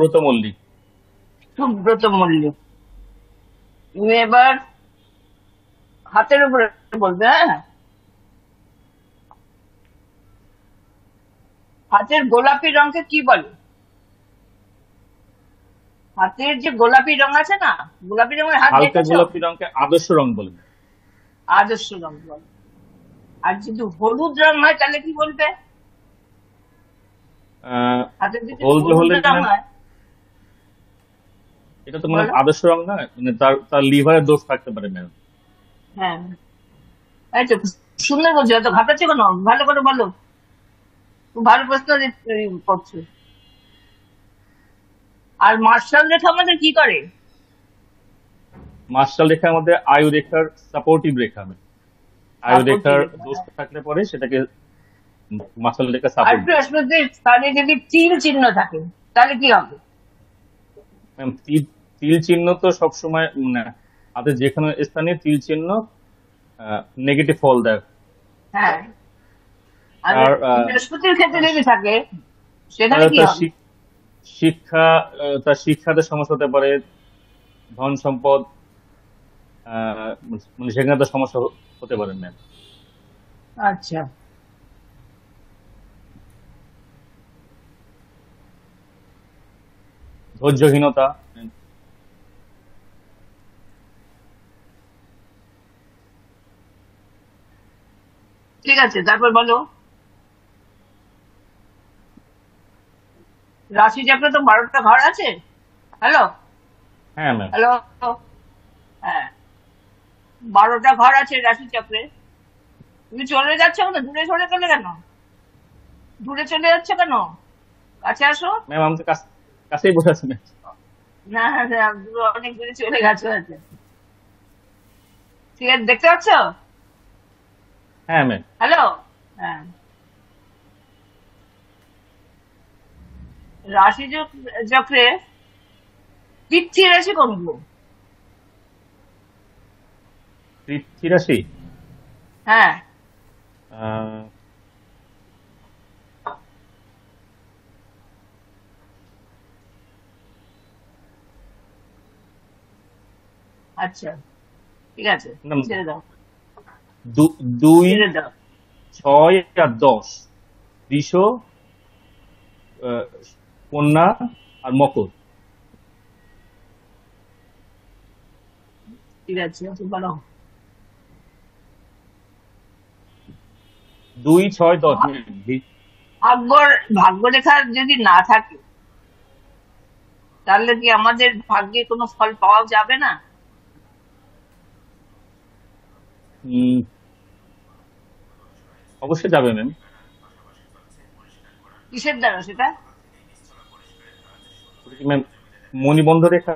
সুব্রত মল্লিক। সুব্রত মল্লিক। তুমি এবার হাতের উপরে বলবে, হ্যাঁ? হাতের গোলাপি রঙকে কি বলে? হাতের যে গোলাপি রং আছে না, গোলাপি রঙের হাত হালকা দেখেছো? গোলাপি রঙকে আদর্শ রং বলেন। আদর্শ রং বলে। আর যদি হলুদ রং হয় তাহলে কি বলবে? হাতের যদি হলদে হলুদ হলে রং ম্যাম হয়, এটা তো মানে বলো। আদর্শ রং না, মানে তার তার লিভারের দোষ থাকতে পারে ম্যাম। হ্যাঁ, এই তো সুন্দর বলছো, এত ঘাটাচ্ছ কেন? ভালো করে বলো। খুব ভালো প্রশ্ন করছো। আর মার্শাল রেখা আমাদের কি করে? মার্শাল রেখা আমাদের আয়ু রেখার সাপোর্টিভ রেখা ম্যাম। আয়ু সাপোর্টিভ রেখার রেখা, দোষ হ্যাঁ। থাকলে পরে সেটাকে মার্শাল রেখা আর সাপোর্ট দেয়। প্রশ্ন যে স্থানে যদি তিল চিহ্ন থাকে তাহলে কি হবে? ম্যাম তিল তিল চিহ্ন তো সবসময় মানে হাতের যেখানে স্থানে তিল চিহ্ন নেগেটিভ ফল দেয়। হ্যাঁ। আর তার বৃহস্পতির ক্ষেত্রে তার যদি থাকে সেখানে তার কি তার হবে? শিক্ষা, তার শিক্ষাতে সমস্যা হতে পারে, ধন সম্পদ, মানে সেখানে তো সমস্যা হতে পারে ম্যাম। আচ্ছা, ধৈর্যহীনতা। ঠিক আছে, তারপর বলো। রাশি চক্রে তো 12টা ঘর আছে। হ্যালো, হ্যাঁ ম্যাম। হ্যালো। হ্যাঁ, 12টা ঘর আছে রাশি চক্রে। তুমি চলে যাচ্ছ কেন? দূরে সরে গেলে কেন? দূরে চলে যাচ্ছ কেন? কাছে আসো। ম্যাম আমি তো কাছেই বসে আছি ম্যাম। না, না, দূরে, অনেক দূরে চলে গেছো আছে। ঠিক আছে, দেখতে পাচ্ছ? হ্যাঁ ম্যাম। হ্যালো। হ্যাঁ, রাশি চক্রে পিতৃ রাশি কোনগুলো? পৃথ্বী রাশি। হ্যাঁ। আহ, আচ্ছা, ঠিক আছে, ম্যাম, ছেড়ে দাও, 2, ছেড়ে দাও। 6 আর 10, বৃষ, আহ, কন্যা আর মকর। ঠিক আছে, আচ্ছা, বলো। 2, 6, 10 ভা- ম্যাম। ভাগ্য রেখা যদি না থাকে তাহলে কি আমাদের ভাগ্যে কোনো ফল পাওয়া যাবে না? উম, অবশ্যই যাবে ম্যাম। কিসের দ্বারা সেটা? ম্যাম মণিবন্ধ রেখা,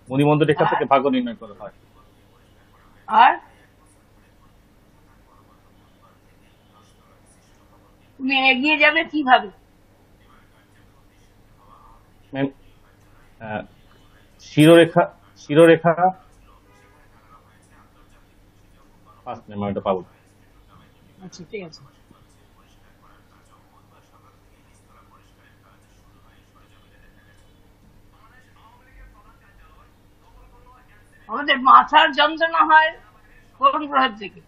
মণিবন্ধ রেখা আর থেকে ভাগ্য নির্ণয় করা হয়। আর তুমি এগিয়ে যাবে কিভাবে? ম্যাম শিরোরেখা, শিরোরেখা ফার্স্ট ম্যাম, আমি এটা পাবো। আচ্ছা, ঠিক আছে। আমাদের মাথার যন্ত্রণা হয় কোন গ্রহের থেকে?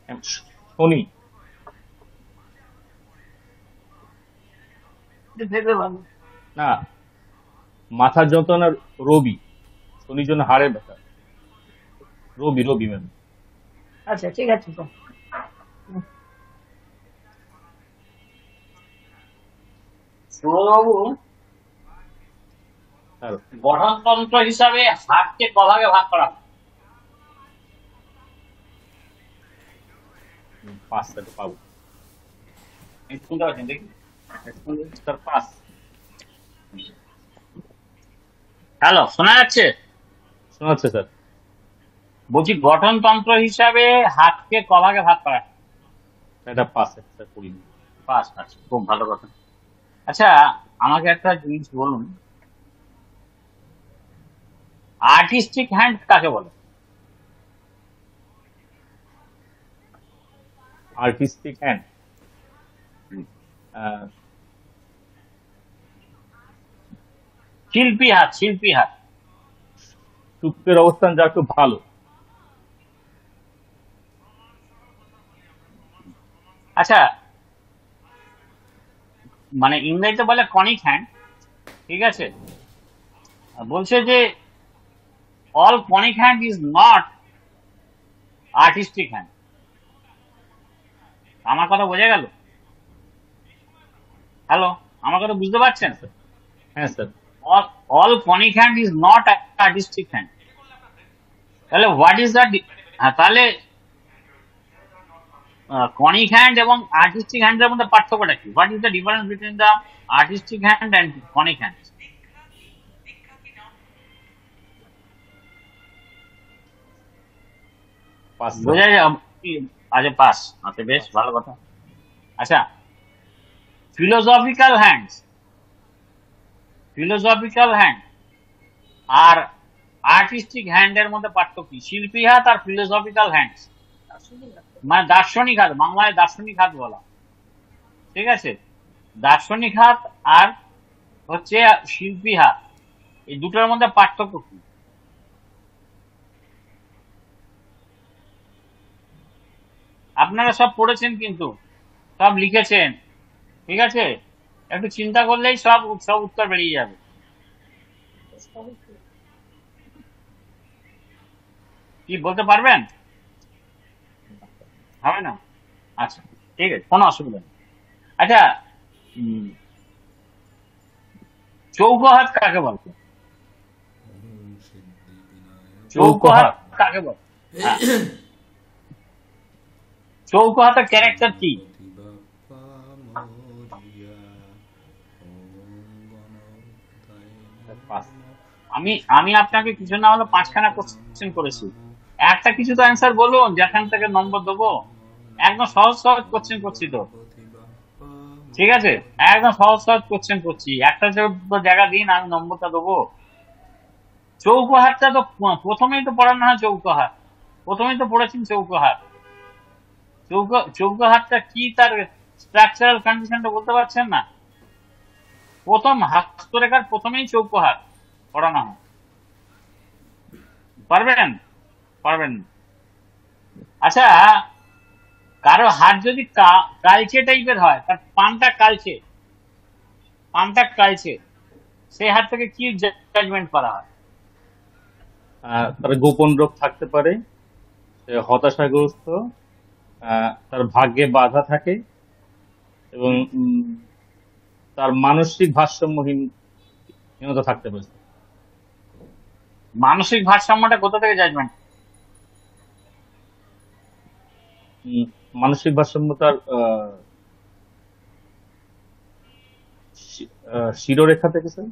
ম্যাম, শনি। একটু ভেবে বলো। না, মাথার যন্ত্রণা রবি, শনির জন্য হাড়ের ব্যথা। রবি, রবি ম্যাম। আচ্ছা, ঠিক আছে তো। সুরবাবু, আর গঠনতন্ত্র হিসাবে হাতকে কভাগে ভাগ করা হয়? 5টা তো পাবো। শুনতে পাচ্ছেন দেখি? স্যার 5। হ্যালো, শোনা যাচ্ছে? শোনা যাচ্ছে স্যার। বলছি গঠনতন্ত্র হিসাবে হাতকে কভাগে ভাগ করা হয়? এটা 5 স্যার, করিনি। বাস, আচ্ছা, খুব ভালো কথা। আচ্ছা, আমাকে একটা জিনিস বলুন, আর্টিস্টিক হ্যান্ড কাকে বলে? আর্টিস্টিক হ্যান্ড, আহ, শিল্পী হাত, শিল্পী হাত। শুক্রের অবস্থান যা একটু ভালো। আচ্ছা, মানে ইংরেজিতে বলে কনিক হ্যান্ড, ঠিক আছে? বলছে যে all conic hand is not artistic hand. আমার কথা বোঝা গেল? হ্যালো, আমার কথা বুঝতে পারছেন? হ্যাঁ sir. All conic hand is not artistic hand. তাহলে হোয়াট ইজ দ্য, তাহলে কনিক হ্যান্ড এবং আর্টিস্টিক হ্যান্ডের মধ্যে পার্থক্যটা কি? What is the difference between the artistic hand and conic hand? পাঁচ স্যার। বোঝা যায়? আচ্ছা, পাস। আচ্ছা, বেশ ভালো কথা। আচ্ছা, ফিলোসফিক্যাল হ্যান্ড, ফিলোসফিক্যাল হ্যান্ড আর আর্টিস্টিক হ্যান্ডের মধ্যে পার্থক্য কি? শিল্পী হাত আর ফিলোসফিক্যাল হ্যান্ড, মানে দার্শনিক হাত, বাংলায় দার্শনিক হাত বলা, ঠিক আছে? দার্শনিক হাত আর হচ্ছে শিল্পী হাত, এই দুটোর মধ্যে পার্থক্য কি? আপনারা সব পড়েছেন, কিন্তু সব লিখেছেন, ঠিক আছে? একটু চিন্তা করলেই সব সব উত্তর বেরিয়ে যাবে। কি বলতে পারবেন? হবে না? আচ্ছা, ঠিক আছে, কোনো অসুবিধা নেই। আচ্ছা, উম, চৌকো হাত কাকে বলে? চৌকো হাত কাকে বলে? হ্যাঁ, চৌকো হাতের ক্যারেক্টার কি? পাঁচ। আমি আমি আপনাকে কিছু না হলে 5খানা কোশ্চেন করেছি, একটা কিছু তো অ্যান্সার বলুন যেখান থেকে নম্বর দেবো। একদম সহজ সহজ কোশ্চেন করছি তো, ঠিক আছে? একদম সহজ সহজ কোশ্চেন করছি, একটা জায়গা দিন, আমি নম্বরটা দেবো। চৌকো হাতটা তো প্রথমেই তো পড়ানো হয়, চৌকো হাত প্রথমেই তো পড়েছেন। চৌকো হাত, চৌকো হাতটা কি, তার স্ট্রাকচারাল কন্ডিশনটা বলতে পারছেন না? প্রথম হস্তরেখার প্রথমেই চৌকো হাত পড়ানো হয়। পারবেন? পারবেন না। আচ্ছা, কারো হাত যদি কালচে টাইপের হয়, তার পানটা কালচে, সেই হাত থেকে কি জাজমেন্ট করা হয়? তার গোপন রোগ থাকতে পারে, সে হতাশাগ্রস্ত, তার ভাগ্যে বাধা থাকে, এবং তার মানসিক ভারসাম্যহীনতা থাকতে পারে। মানসিক ভারসাম্যটা কোথা থেকে জাজমেন্ট? মানসিক ভারসাম্য তার শিরোরেখা থেকে স্যার।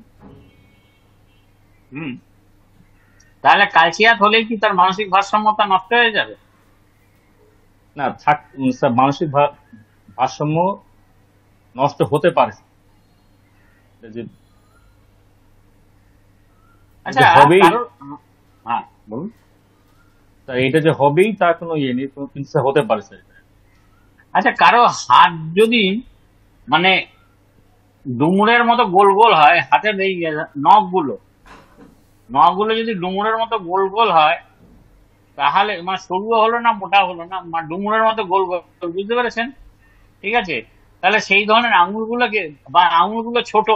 তাহলে কালচে হাত হলেই কি তার মানসিক ভারসাম্যতা নষ্ট হয়ে যাবে? না, স্যার, মানসিক ভারসাম্য নষ্ট হতে পারে। আচ্ছা, হবেই, হ্যাঁ বলুন। এটা যে হবেই তার কোনো ইয়ে নেই, কিন্তু স্যার হতে পারে স্যার। আচ্ছা, কারো হাত যদি মানে ডুমুরের মতো গোল গোল হয়, হাতের এই নখগুলো যদি ডুমুরের মতো গোল গোল হয়, তাহলে মানে সরুও হলো না, মোটা হলো না, মানে ডুমুরের মতো গোল গোল, বুঝতে পেরেছেন? ঠিক আছে, তাহলে সেই ধরনের আঙুলগুলোকে, বা আঙুলগুলো ছোট,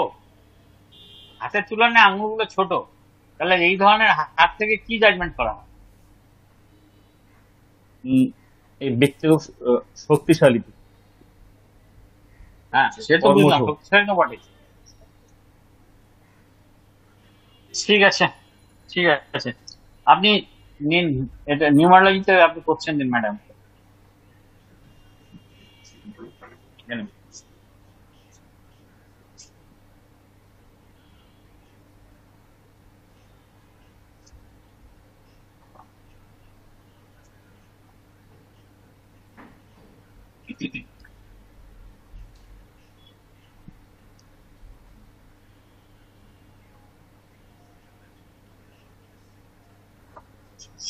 হাতের তুলনায় আঙুলগুলো ছোট, তাহলে এই ধরনের হাত থেকে কি জাজমেন্ট করা হয়? এই ব্যক্তি শক্তিশালী। হ্যাঁ, সে তো বুঝলাম, শক্তিশালী তো বটে। ঠিক আছে, ঠিক আছে, আপনি নিন, এটা নিউমারোলজিতে আপনি করছেন দিন ম্যাডাম।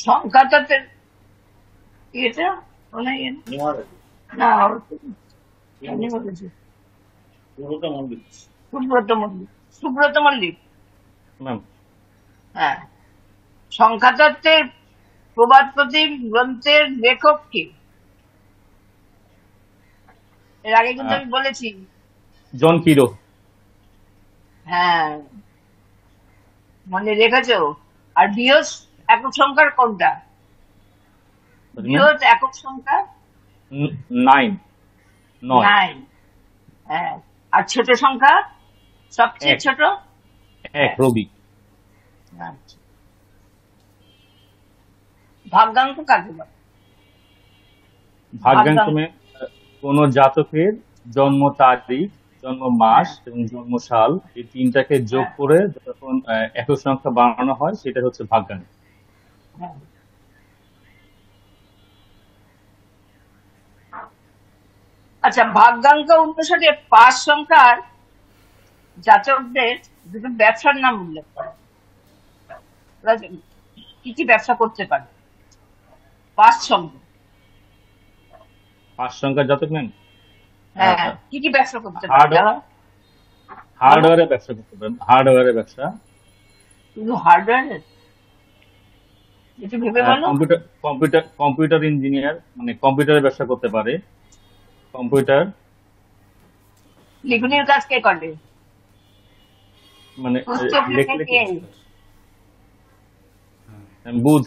সংখ্যাটাতে এটা না, ওর জানি বলেছে সুব্রত মল্লিক। সুব্রত মল্লিক। সুব্রত মল্লিক। ম্যাম হ্যাঁ। সংখ্যাতত্ত্বের প্রবাদ প্রতিম গ্রন্থের লেখক কে? এর আগে কিন্তু আমি বলেছি। জন কিরো। হ্যাঁ, মনে রেখেছো? আর বৃহৎ একক সংখ্যার কোনটা? বৃহৎ একক সংখ্যা 9 9 নাই। হ্যাঁ, আর ছোট সংখ্যা সবচেয়ে এক। ছোট? 1 রবি। আচ্ছা। ভাগ্যাঙ্ক কাকে বলে? ভাগ্যাঙ্কমে কোন জাতকের জন্ম তারিখ, জন্ম মাস এবং জন্ম সাল এই তিনটাকে যোগ করে যখন একক সংখ্যা বানানো হয় সেটা হচ্ছে ভাগ্যাঙ্ক। হ্যাঁ। আচ্ছা, ভাগ্যাঙ্ক অনুসারে 5 সংখ্যার জাতকদের দুটো ব্যবসার নাম উল্লেখ করো। ওরা কি কি ব্যবসা করতে পারে? 5 সংখ্যা। 5 সংখ্যার জাতক ম্যাম হ্যাঁ, কি কি ব্যবসা করতে পারে? হার্ডওয়্যারের ব্যবসা করতে পারেন। হার্ডওয়্যারের ব্যবসা, শুধু হার্ডওয়্যার? একটু ভেবে বলো। কম্পিউটার ইঞ্জিনিয়ার, মানে কম্পিউটারের ব্যবসা করতে পারে। কম্পিউটার লিখনির কাজ কে করে? মানে পুস্তক লেখে কে? বুধ।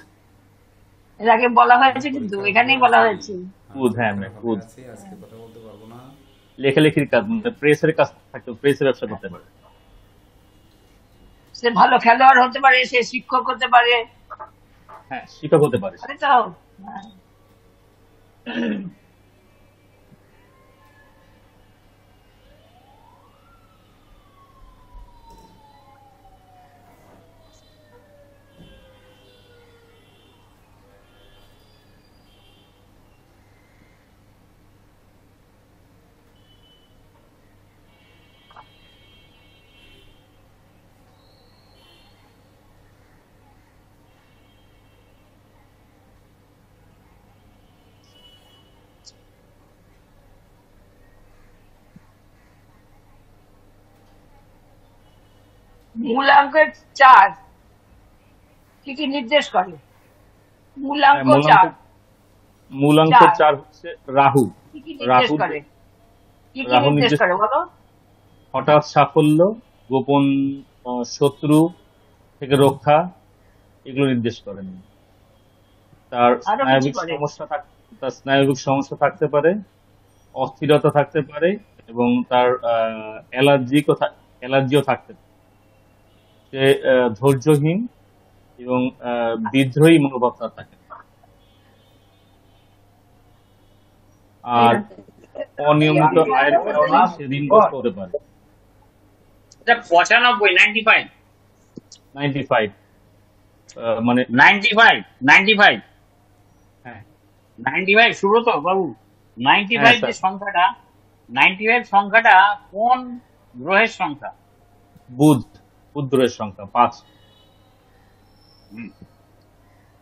এর আগে বলা হয়েছে, কিন্তু এখানেই বলা হয়েছে। বুধ, হ্যাঁ বুধ। আজকে কথা বলতে পারবো না। লেখালেখির কাজ, মানে প্রেসের কাজ থাকতে, প্রেসের ব্যবসা করতে পারে। সে ভালো খেলোয়াড় হতে পারে, সে শিক্ষক হতে পারে। হ্যাঁ, শিক্ষক হতে পারে। আরে তো হ্যাঁ। মূলাঙ্কের 4 কি কি নির্দেশ করে? মূলাঙ্ক 4 মূলাঙ্ক 4 হচ্ছে রাহু। কি কি নির্দেশ করে? কি কি রাহু নির্দেশ করে বলো? হঠাৎ সাফল্য, গোপন শত্রু থেকে রক্ষা, এগুলো নির্দেশ করেন। তার আরো কিছু করে? তার স্নায়বিক সমস্যা থাকতে পারে, অস্থিরতা থাকতে পারে এবং তার অ্যালার্জিও থাকতে পারে। সে ধৈর্যহীন এবং বিদ্রোহী মনোভাব তার থাকে। আর অনিয়মিত আয়ের কারণে সে ঋণগ্রস্ত হতে পারে। 95 95 মানে 95 হ্যাঁ 95 সুব্রত বাবু, 95 যে সংখ্যাটা, 95 সংখ্যাটা কোন গ্রহের সংখ্যা? বুধ গ্রহের সংখ্যা 5।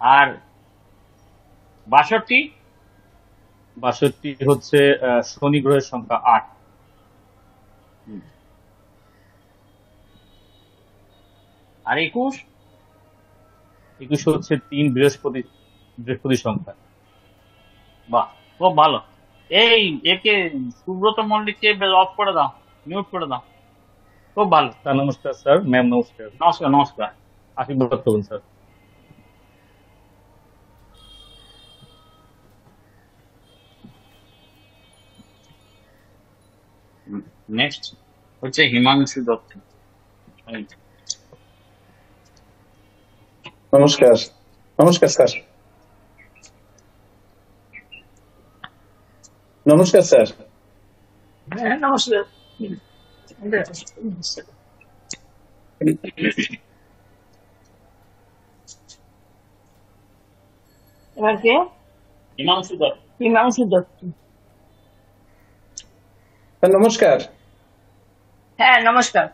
আর 62 হচ্ছে শনি গ্রহের সংখ্যা 8। আর 21 হচ্ছে 3 বৃহস্পতি সংখ্যা। বাহ, খুব ভালো। এই একে সুব্রত মল্লিককে অফ করে দাও, মিউট করে দাও। খুব ভালো স্যার নমস্কার। স্যার ম্যাম নমস্কার। নমস্কার। আশীর্বাদ করুন স্যার। নেক্সট হচ্ছে হিমাংশু দত্ত। নমস্কার। নমস্কার স্যার। নমস্কার স্যার। হ্যাঁ, নমস্কার। এবার কে? হিমাংশু দত্ত। হিমাংশু দত্ত। নমস্কার। হ্যাঁ, নমস্কার।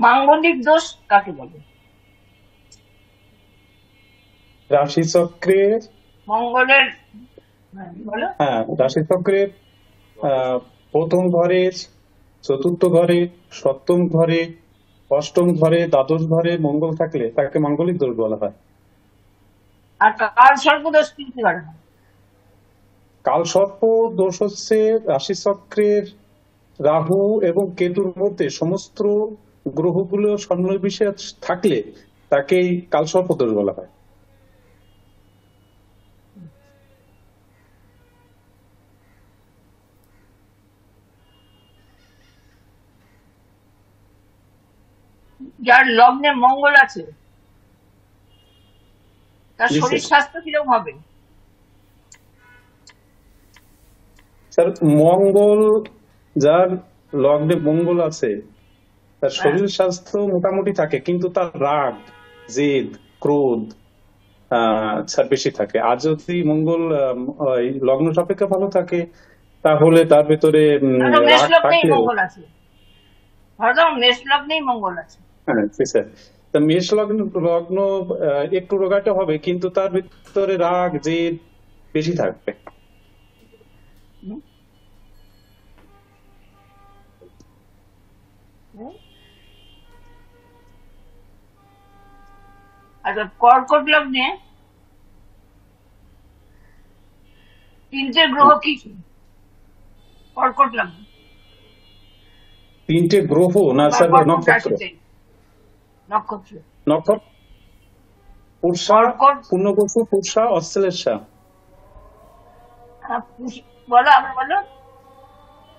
মাঙ্গলিক দোষ কাকে বলে? রাশিচক্রের, মঙ্গলের, বলো। হ্যাঁ রাশিচক্রের প্রথম ঘরে, চতুর্থ ঘরে, সপ্তম ঘরে, অষ্টম ঘরে, দ্বাদশ ঘরে মঙ্গল থাকলে তাকে মাঙ্গলিক দোষ বলা হয়। আর কাল সর্বদোষ কি কারণে? কালসর্প দোষ হচ্ছে রাশিচক্রের রাহু এবং কেতুর মধ্যে সমস্ত গ্রহগুলো সন্নিবেশে থাকলে তাকেই কালসর্প দোষ বলা হয়। যার লগ্নে মঙ্গল আছে তার জি শরীর স্যার। স্বাস্থ্য কিরকম হবে? স্যার মঙ্গল, যার লগ্নে মঙ্গল আছে তার হ্যাঁ, শরীর স্বাস্থ্য মোটামুটি থাকে, কিন্তু তার রাগ, জেদ, ক্রোধ স্যার বেশি থাকে। আর যদি মঙ্গল ওই লগ্ন সাপেক্ষে ভালো থাকে তাহলে তার ভেতরে ধরো মেষ রাগ লগ্নেই থাকলেও, মঙ্গল আছে, ধরো মেষ লগ্নেই মঙ্গল আছে, হ্যাঁ জি স্যার, তা মেষ লগ্ন লগ্ন একটু রোগাটা হবে, কিন্তু তার ভিতরে রাগ জেদ বেশি থাকবে। হুম? হুম? আচ্ছা, কর্কট লগ্নে তিনটে গ্রহ কি কি? কর্কট লগ্নে তিনটে গ্রহ না বা স্যার, কর্কট নক্ষত্র। রাশিতে, নক্ষত্র, নক্ষত্র পূর্ষা, কর্কট, পূর্ণবসু, পূর্ষা, অশ্লেষা। বলো আবার বলো।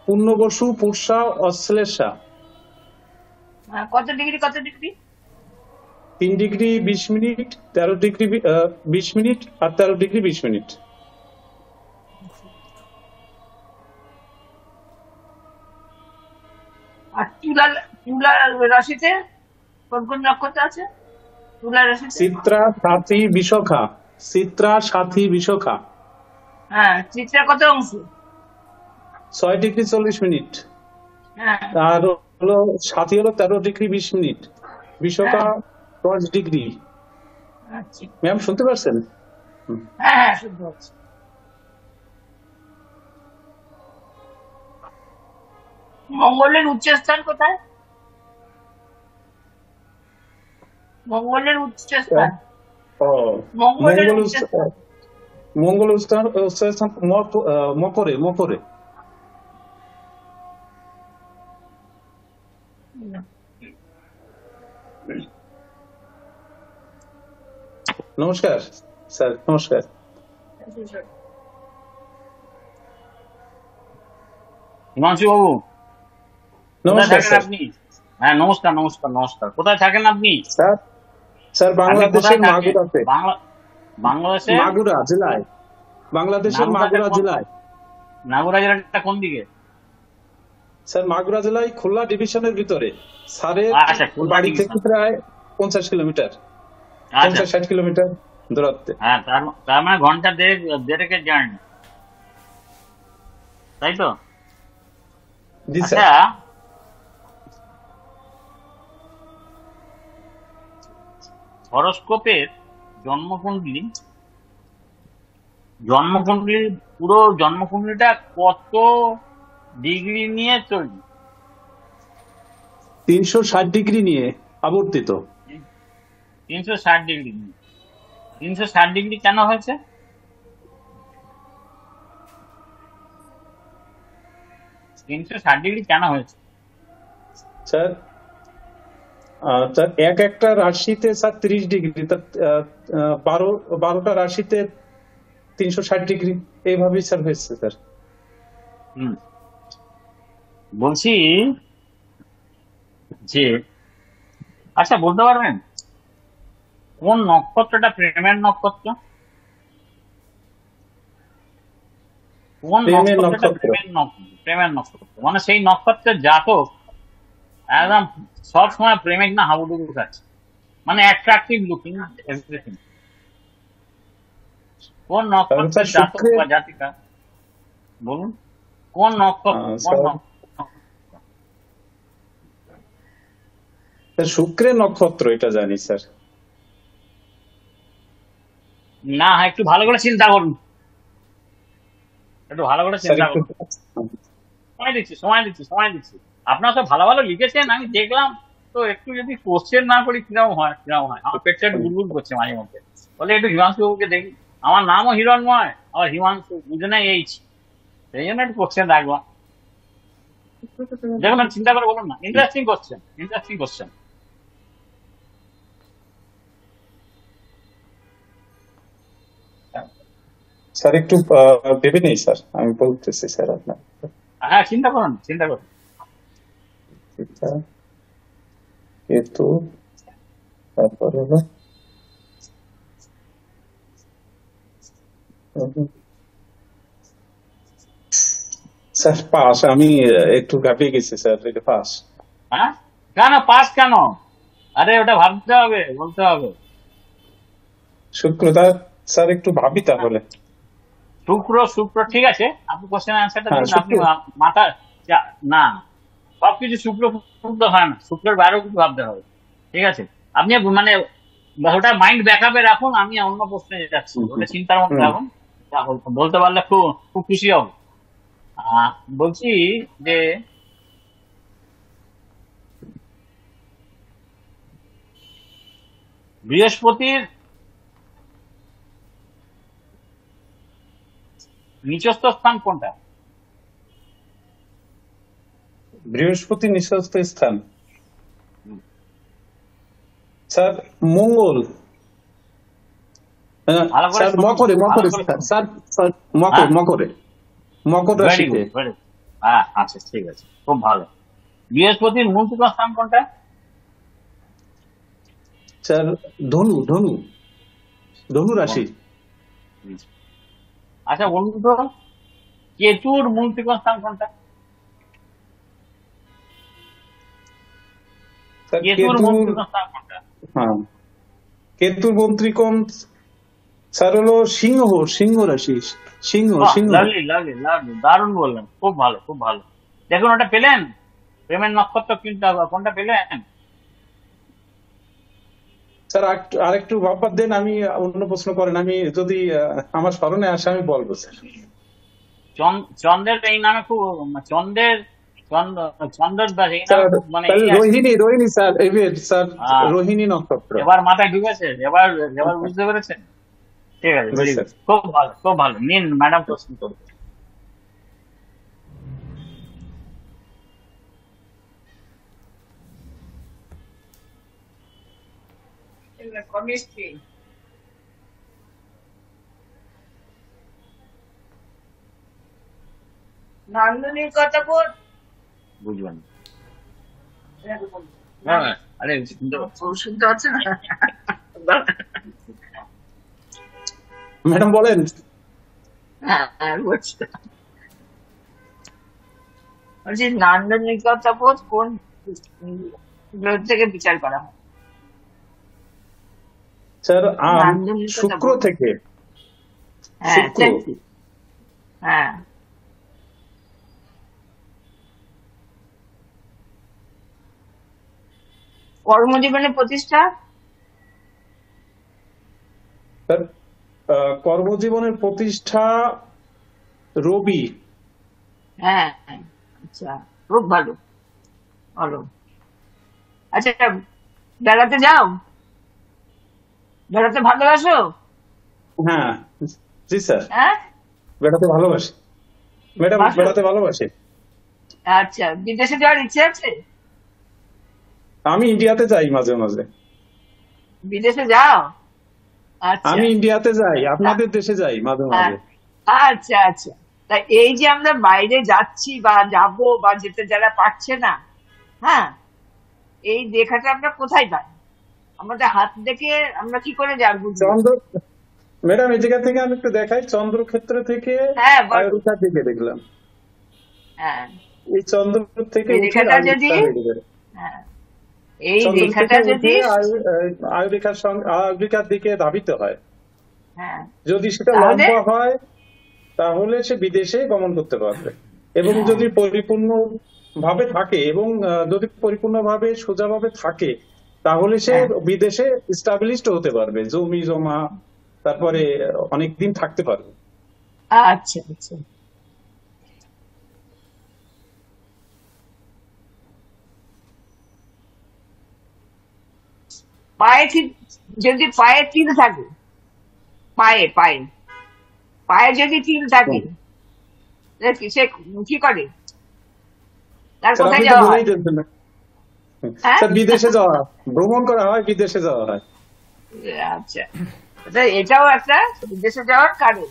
পূর্ণবসু, পূর্ষা, অশ্লেষা। কত ডিগ্রি কত degree? 3 degree 20 minute, 13 degree 20 minute, আর 13 ডিগ্রি 20 মিনিট। আর তুলা, তুলা রাশিতে কোন কোন নক্ষত্র আছে? তুলা রাশিতে চিত্রা, সাথী, বিশাখা। চিত্রা, সাথী, বিশাখা। হ্যাঁ, চিত্রা কত অংশ? 6 ডিগ্রি 40 মিনিট। হ্যাঁ, আর হলো সাথী হলো 13 ডিগ্রি 20 মিনিট। বিশাখা হ্যাঁ, 10 ডিগ্রি। আচ্ছা, ম্যাম শুনতে পারছেন? হ্যাঁ হ্যাঁ শুনতে পাচ্ছি। মঙ্গলের উচ্চস্থান কোথায়? মঙ্গলের উচ্চস্থান, ও মঙ্গলের মঙ্গল উচ্চস্থান মঙ্গল স্থান মকরে, মকরে। নমস্কার স্যার, নমস্কার। হিমাংশু বাবু, কোথায় নমস্কার থাকেন স্যার। আপনি? হ্যাঁ নমস্কার নমস্কার নমস্কার, কোথায় থাকেন আপনি? স্যার, স্যার আপনি কোথায় বাংলাদেশের থাকেন? মাগুরাতে। বাংলাদেশে মাগুরা জেলায়, বাংলাদেশের মাগুরা জেলায়। নাগুরা জেলাটা কোন দিকে? স্যার মাগুরা জেলায় খুলনা ডিভিশনের ভিতরে। স্যারের আচ্ছা, খুলনা বাড়ি ডিভিশন। থেকে প্রায় 50 কিলোমিটার, আচ্ছা, 50-60 কিলোমিটার দূরত্বে। হ্যাঁ তার মানে ঘন্টা দেড়েকের জার্নি, তাই তো? জি আচ্ছা, স্যার। হরোস্কোপের জন্মকুণ্ডলী, পুরো জন্মকুণ্ডলীটা কত ডিগ্রি নিয়ে চলবে? 360 ডিগ্রি নিয়ে আবর্তিত। 360 ডিগ্রি নিয়ে। 360 ডিগ্রি কেন হয়েছে? 360 ডিগ্রি কেন হয়েছে? স্যার স্যার এক একটা রাশিতে স্যার 30 ডিগ্রি, 12টা রাশিতে 360 ডিগ্রি, এইভাবেই স্যার হয়েছে স্যার। হুম, বলছি যে, আচ্ছা বলতে পারবেন কোন নক্ষত্রটা প্রেমের নক্ষত্র? কোন প্রেমের নক্ষত্রটা নক্ষত্র। প্রেমের নক্ষত্র মানে সেই নক্ষত্রের জাতক একদম সব সময় প্রেমিক না হাবুডুবু খাচ্ছে, মানে অ্যাট্রাকটিভ লুকিং এভরিথিং। কোন নক্ষত্রের স্যার জাতক বা জাতিকা বলুন, কোন নক্ষত্র? কোন স্যার নক্ষত্র? স্যার শুক্রের নক্ষত্র এটা জানি স্যার। না, একটু ভালো করে চিন্তা করুন, একটু ভালো করে স্যার চিন্তা একটু করুন। সময় দিচ্ছি। আপনারা তো ভালো ভালো লিখেছেন, আমি দেখলাম। তো একটু যদি কোশ্চেন না করি কিরকম হয়, আমার পেটটা একটু গুড়গুড় করছে মাঝে মধ্যে। বলে একটু হিমাংশু বাবুকে দেখি, আমার নামও হিরণময়, আবার হিমাংশু, দুজনে এইচ, সেই জন্য একটু কোশ্চেন রাখলাম। দেখুন, চিন্তা করে বলুন না, ইন্টারেস্টিং কোশ্চেন। স্যার একটু ভেবে নেই স্যার, আমি বলতেছি স্যার আপনার। হ্যাঁ, চিন্তা করুন। কেতু, তারপর হলো স্যার পাস। আমি একটু গাপিয়ে গেছি স্যার, এটা পাস। হ্যাঁ, কেন পাস কেন? আরে ওটা ভাবতে হবে, বলতে হবে। শুক্রবার স্যার একটু ভাবি তাহলে। শুক্র ঠিক আছে, আপনি কোশ্চেন অ্যান্সারটা হ্যাঁ দিন। আপনি শুক্র। মাথা না, সবকিছু শুক্র হয় না, শুক্রের বাইরেও কিছু ভাবতে হবে। ঠিক আছে, আপনি মানে ওটা মাইন্ড ব্যাকআপে রাখুন, আমি অন্য প্রশ্নে যাচ্ছি, ওটা চিন্তার মধ্যে হুম। রাখুন। বলতে পারলে খুব খুব খুশি হব। বলছি যে বৃহস্পতির নিচস্থ স্থান কোনটা? বৃহস্পতি নিঃস্বস্ত স্থান স্যার মঙ্গল। ভালো করে স্যার শুনুন, মকরে ভালো করে শুনুন। স্যার হ্যাঁ, মকর ভেরি রাশিতে। Good, very good. হ্যাঁ, আচ্ছা, ঠিক আছে, খুব ভালো। বৃহস্পতির মূল স্থান কোনটা? স্যার ধনু রাশি। আচ্ছা বলুন তো, কেতুর মূল স্থান কোনটা? স্যার কেতুর মূল স্থান কোনটা? হ্যাঁ, কেতুর মন্ত্রিকোণ স্যার হলো সিংহ রাশি। সিংহ। লাভলি, দারুণ বললেন, খুব ভালো। দেখুন, ওটা পেলেন, প্রেমের নক্ষত্র কোনটা পেলেন? স্যার আরেকটু ভাববার দেন, আমি অন্য প্রশ্ন করেন, আমি যদি আমার স্মরণে আসে আমি বলবো স্যার। চন্দ্রের এই নামে খুব, চন্দ্রের এই স্যার নামে খুব মানে তাহলে রোহিণী স্যার, স্যার আহ, রোহিণী নক্ষত্র। এবার মাথায় ঢুকেছে, এবার বুঝতে পেরেছেন। ঠিক আছে, জি ভেরি স্যার। গুড, খুব ভালো। নিন ম্যাডাম, প্রশ্ন করুন। কেমিস্ট্রি। নান্দনিক কথা বল। বুঝবেন। না, আরে শুনতে পাচ্ছি। শুনতে পাচ্ছে না। ম্যাডাম বলেন। হ্যাঁ, বলছি নান্দনিকতা বোধ কোন গ্রহ থেকে বিচার করা হয়? স্যার নান্দনিকতা শুক্র বোধ। থেকে। হ্যাঁ, শুক্র। thank you. হ্যাঁ, কর্মজীবনের প্রতিষ্ঠা। স্যার কর্মজীবনের প্রতিষ্ঠা রবি। হ্যাঁ, আচ্ছা, খুব ভালো। আচ্ছা, বেড়াতে যাও? বেড়াতে ভালোবাসো? হ্যাঁ জি স্যার, হ্যাঁ, বেড়াতে ভালোবাসি ম্যাডাম, বাসো? বেড়াতে ভালোবাসি। আচ্ছা, বিদেশে যাওয়ার ইচ্ছে আছে? আমি ইন্ডিয়াতে যাই মাঝে মাঝে। বিদেশে যাও? আচ্ছা, আমি ইন্ডিয়াতে যাই, আপনাদের দেশে যাই মাঝে মাঝে। আচ্ছা। তা এই যে আমরা বাইরে যাচ্ছি বা যাব বা যেতে যারা পারছে না, হ্যাঁ, এই দেখাটা আমরা কোথায় পাই? আমাদের হাত দেখে আমরা কি করে বুঝবো? চন্দ্র ম্যাডাম, এই জায়গা থেকে আমি একটু দেখাই, চন্দ্রক্ষেত্র থেকে হ্যাঁ, বলো। আয়ুরেখার দিকে দেখলাম। হ্যাঁ, এই চন্দ্র থেকে এই উঠে রেখাটা যদি, হ্যাঁ, এই চন্দ্র রেখাটা থেকে যদি, উঠে আয়ুরেখার দিকে ধাবিত হয়, হ্যাঁ, যদি সেটা তাহলে? লম্বা হয় তাহলে সে বিদেশে গমন করতে পারবে, এবং যদি পরিপূর্ণ ভাবে থাকে এবং যদি পরিপূর্ণভাবে সোজাভাবে থাকে, তাহলে সে হ্যাঁ, বিদেশে স্টাবলিশড হতে পারবে, জমি জমা, তারপরে অনেকদিন থাকতে পারবে। আচ্ছা আচ্ছা। পায়ে ঠিক, যদি পায়ে তিল থাকে, পায়ে পায়ে পায়ে যদি তিল থাকে, সে কি করে? তার স্যার কোথায় আপনি তো যাওয়া হয়? বলেই দিয়েছেন। হ্যাঁ, স্যার বিদেশে যাওয়া হয়, ভ্রমণ করা হয়, বিদেশে যাওয়া হয়। আচ্ছা। এটাও একটা বিদেশে যাওয়ার কারণ,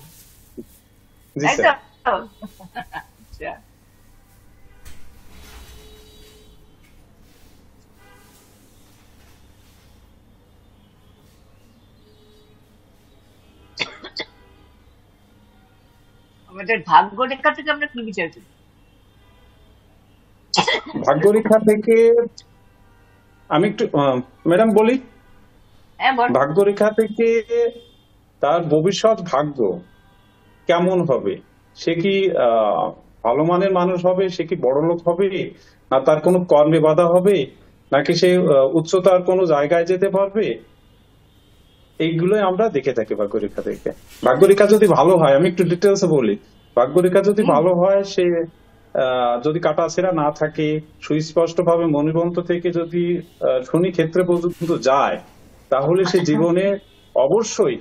জি তাই স্যার। তো? আচ্ছা। আমাদের ভাগ্য রেখা থেকে আমরা কি বিচার করি? ভাগ্যরেখা থেকে আমি একটু ম্যাডাম বলি, হ্যাঁ বল। ভাগ্যরেখা থেকে তার ভবিষ্যৎ ভাগ্য কেমন হবে, সে কি ভালো মানের মানুষ হবে, সে কি বড়লোক হবে, না তার কোনো কর্মে বাধা হবে, নাকি সে উচ্চতার কোনো জায়গায় যেতে পারবে, এইগুলোই আমরা দেখে থাকি ভাগ্যরেখা থেকে। ভাগ্যরেখা যদি ভালো হয়, আমি একটু ডিটেলসে বলি, ভাগ্যরেখা যদি হুম, ভালো হয়, সে যদি কাটাছেঁড়া না থাকে, সুস্পষ্ট ভাবে মণিবন্ত থেকে যদি শনি ক্ষেত্রে পর্যন্ত যায়, তাহলে সে জীবনে অবশ্যই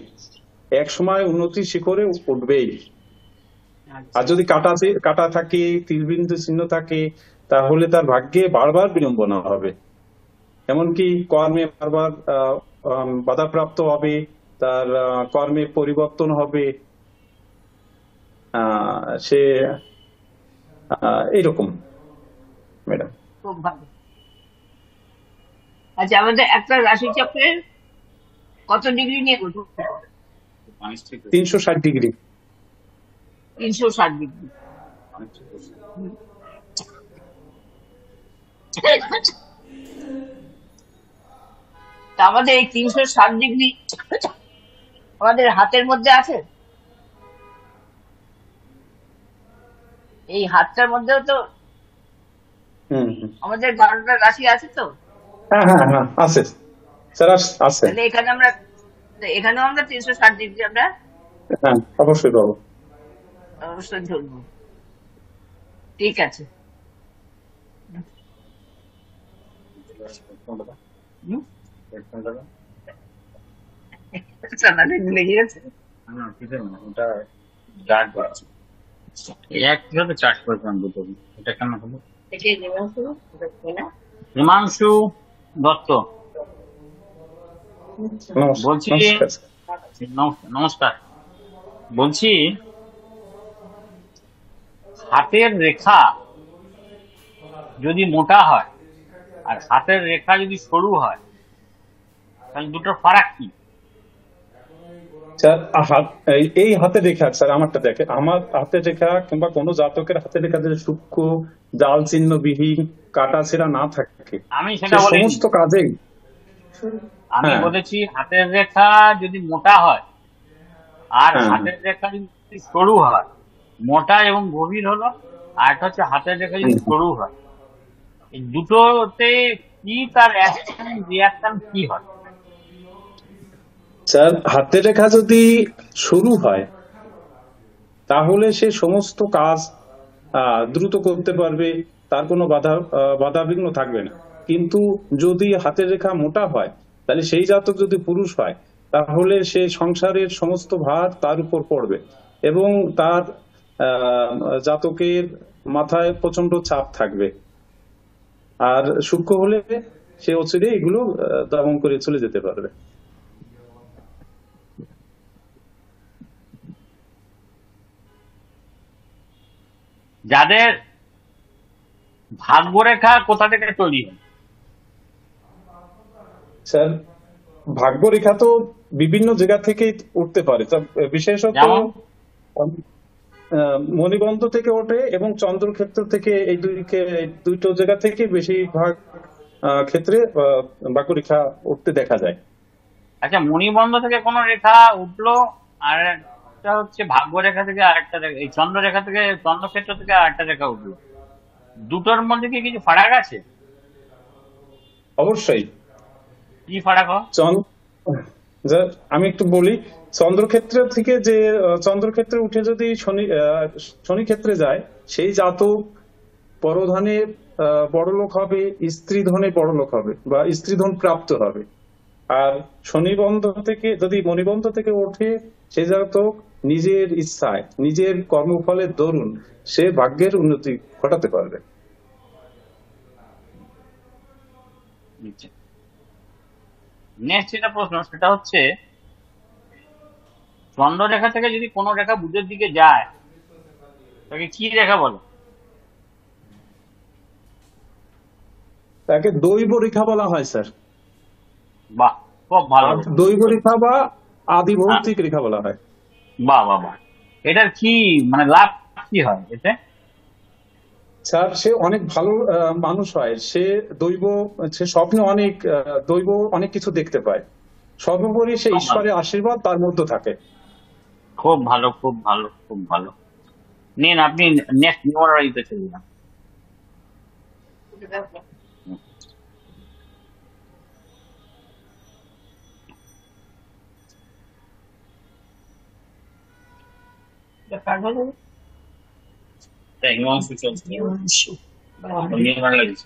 এক সময় উন্নতির শিখরে উঠবেই। আর আচ্ছা। যদি কাটা থাকে, তীরবিন্দু চিহ্ন থাকে, তাহলে তার ভাগ্যে বারবার বিড়ম্বনা হবে, এমনকি কর্মে বারবার বাধাপ্রাপ্ত হবে, তার কর্মে পরিবর্তন হবে, সে এইরকম ম্যাডাম। খুব ভালো। আচ্ছা, আমাদের একটা রাশি চক্রের কত ডিগ্রি নিয়ে গঠিত? 360 ডিগ্রি। 360 ডিগ্রি। তা আমাদের এই 360 ডিগ্রি আমাদের হাতের মধ্যে আছে। এই হাতটার মধ্যেও তো হম হম। আমাদের 12টা রাশি আছে তো। হ্যাঁ হ্যাঁ হ্যাঁ, আছে স্যার, আছে। তাহলে এখানেও আমরা 360 ডিগ্রি আমরা হ্যাঁ, অবশ্যই পাবো। অবশ্যই ধরবো। ঠিক আছে। হুম? সোনালি লেগে গেছে। একসাথে চার্জ করেছিলাম দুটো, এটা কেন হলো? দেখে নেবেন তো, দেখবে না? হিমাংশু দত্ত বলছি। নমস্কার স্যার। নমস্কার। বলছি, হাতের রেখা যদি মোটা হয় আর হাতের রেখা যদি সরু হয়, তাহলে দুটোর ফারাক কি? স্যার এই হাতের রেখা, স্যার আমারটা দেখে, আমার হাতের রেখা কিংবা কোনো জাতকের হাতের রেখা যদি সূক্ষ্ম, জাল চিহ্ন বিহীন, কাটা ছেঁড়া না থাকে, আমি সে সেটা বলিনি। সমস্ত কাজেই। আমি হ্যাঁ বলেছি হাতের রেখা যদি মোটা হয় আর হ্যাঁ হাতের রেখা যদি সরু হয়, মোটা এবং গভীর হলো, আর একটা হচ্ছে হাতের রেখা যদি হ্যাঁ। সরু হয়, এই দুটোতে কি তার অ্যাকশন রিয়াকশন কি হয়? স্যার হাতের রেখা যদি শুরু হয়, তাহলে সে সমস্ত কাজ দ্রুত করতে পারবে, তার কোনো বাধা বিঘ্ন থাকবে না। কিন্তু যদি হাতের রেখা মোটা হয়, তাহলে সেই জাতক যদি পুরুষ হয়, তাহলে সে সংসারের সমস্ত ভার তার উপর পড়বে এবং তার জাতকের মাথায় প্রচন্ড চাপ থাকবে। আর সূক্ষ্ম হলে সে অচিরে এগুলো দমন করে চলে যেতে পারবে। যাদের ভাগ্যরেখা কোথা থেকে তৈরি হয়? স্যার ভাগ্যরেখা তো বিভিন্ন জায়গা থেকে উঠতে পারে, বিশেষত যেমন মণিবন্ধ থেকে ওঠে এবং চন্দ্রক্ষেত্র থেকে, এই দুটো জায়গা থেকে বেশিরভাগ ক্ষেত্রে ভাগ্যরেখা উঠতে দেখা যায়। আচ্ছা, মণিবন্ধ থেকে কোনো রেখা উঠলো, আর একটা হচ্ছে ভাগ্যরেখা থেকে আরেকটা রেখা, এই চন্দ্ররেখা থেকে, চন্দ্রক্ষেত্র থেকে আরেকটা রেখা উঠলো, দুটোর মধ্যে কি কিছু ফারাক আছে? অবশ্যই। কি ফারাক হয়? আমি একটু বলি, চন্দ্রক্ষেত্র থেকে যে চন্দ্রক্ষেত্রে উঠে যদি শনি ক্ষেত্রে যায়, সেই জাতক পরধনে বড়লোক হবে, স্ত্রী ধনে বড়লোক হবে বা স্ত্রী ধন প্রাপ্ত হবে। আর শনিবন্ধ থেকে যদি মণিবন্ধ থেকে ওঠে, সে জাতক নিজের ইচ্ছায় নিজের কর্মফলের দরুন সে ভাগ্যের উন্নতি ঘটাতে পারবে। নেক্সট যেটা প্রশ্ন, সেটা হচ্ছে চন্দ্ররেখা থেকে যদি কোনো রেখা বুধের দিকে যায়, তাকে কি রেখা বলে? তাকে দৈব রেখা বলা হয় স্যার। বাহ, খুব ভালো। দৈব রেখা বা আদি ভৌতিক রেখা বলা হয়। বাহ বাহ বাহ। এটার কি মানে লাভ কি হয় এতে? স্যার, সে অনেক ভালো মানুষ হয়। সে স্বপ্নে অনেক দৈব অনেক কিছু দেখতে পায়। সর্বোপরি সে ঈশ্বরের আশীর্বাদ তার মধ্যে থাকে। খুব ভালো, খুব ভালো, খুব ভালো। নিন, আপনি নেক্সট নিউমারোলজিতে চলে যান। হিমাংশু চলছে নিউমারোলজি।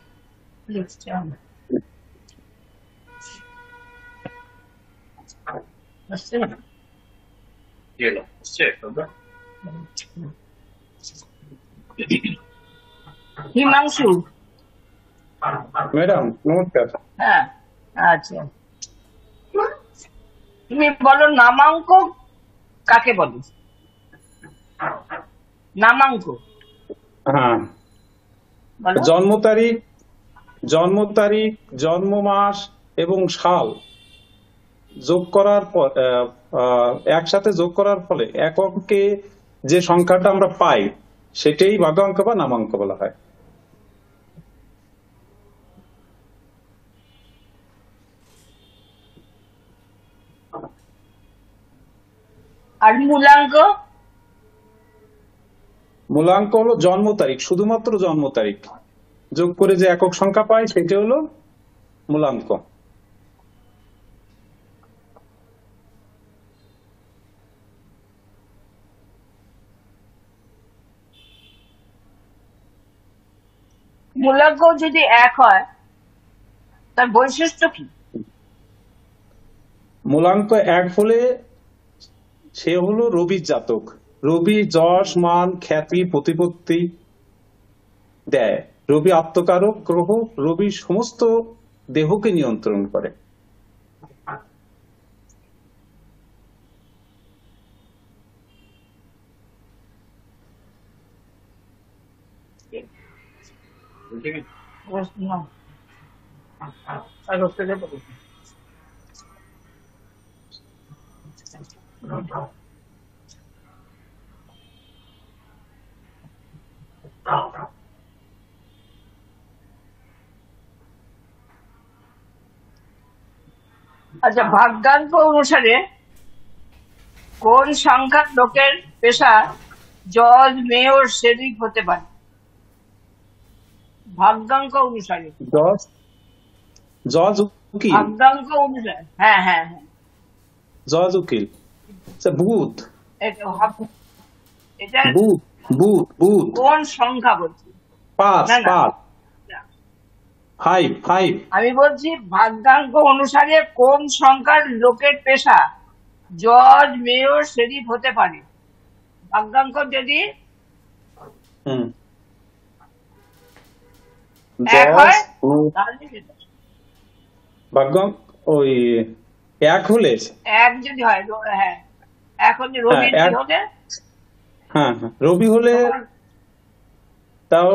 হিমাংশু, ম্যাডাম নমস্কার। হ্যাঁ, আচ্ছা, তুমি বলো নামাঙ্ক কাকে বলে? নামাঙ্ক হ্যাঁ, বলো। জন্ম তারিখ, জন্ম মাস এবং সাল যোগ করার পর একসাথে যোগ করার ফলে এককে যে সংখ্যাটা আমরা পাই, সেটাই ভাগ্যাঙ্ক বা নামাঙ্ক বলা হয়। আর মূলাঙ্ক? মূলাঙ্ক হলো জন্ম তারিখ, শুধুমাত্র জন্ম তারিখ যোগ করে যে একক সংখ্যা পাই, সেটা হলো মূলাঙ্ক। মূলাঙ্ক যদি এক হয়, তার বৈশিষ্ট্য কি? মূলাঙ্ক এক হলে সে হলো রবির জাতক। রবি যশ, মান, খ্যাতি, প্রতিপত্তি দেয়। রবি আত্মকারক গ্রহ। রবি সমস্ত দেহকে নিয়ন্ত্রণ করে। আচ্ছা, ভাগ্যাঙ্ক অনুসারে কোন সংখ্যার লোকের পেশা জজ, মেয়র, শেরিফ হতে পারে? ভাগ্যাঙ্ক অনুসারে। জজ উকিল। ভাগ্যাঙ্ক অনুসারে, হ্যাঁ হ্যাঁ হ্যাঁ, জজ উকিল বুধ। এটা বুধ কোন সংখ্যা বলছি? 5 5। আমি বলছি ভাগ্যাঙ্ক অনুসারে কোন সংখ্যার লোকের পেশা জজ, মেয়র, শেরিফ হতে পারে? ভাগ্যাঙ্ক যদি এক হয়, তাহলে ভাগ্যাঙ্ক ওই এক হলে, এক যদি হয়, হ্যাঁ, এখন রবি হলে, হ্যাঁ রবি হলে তাও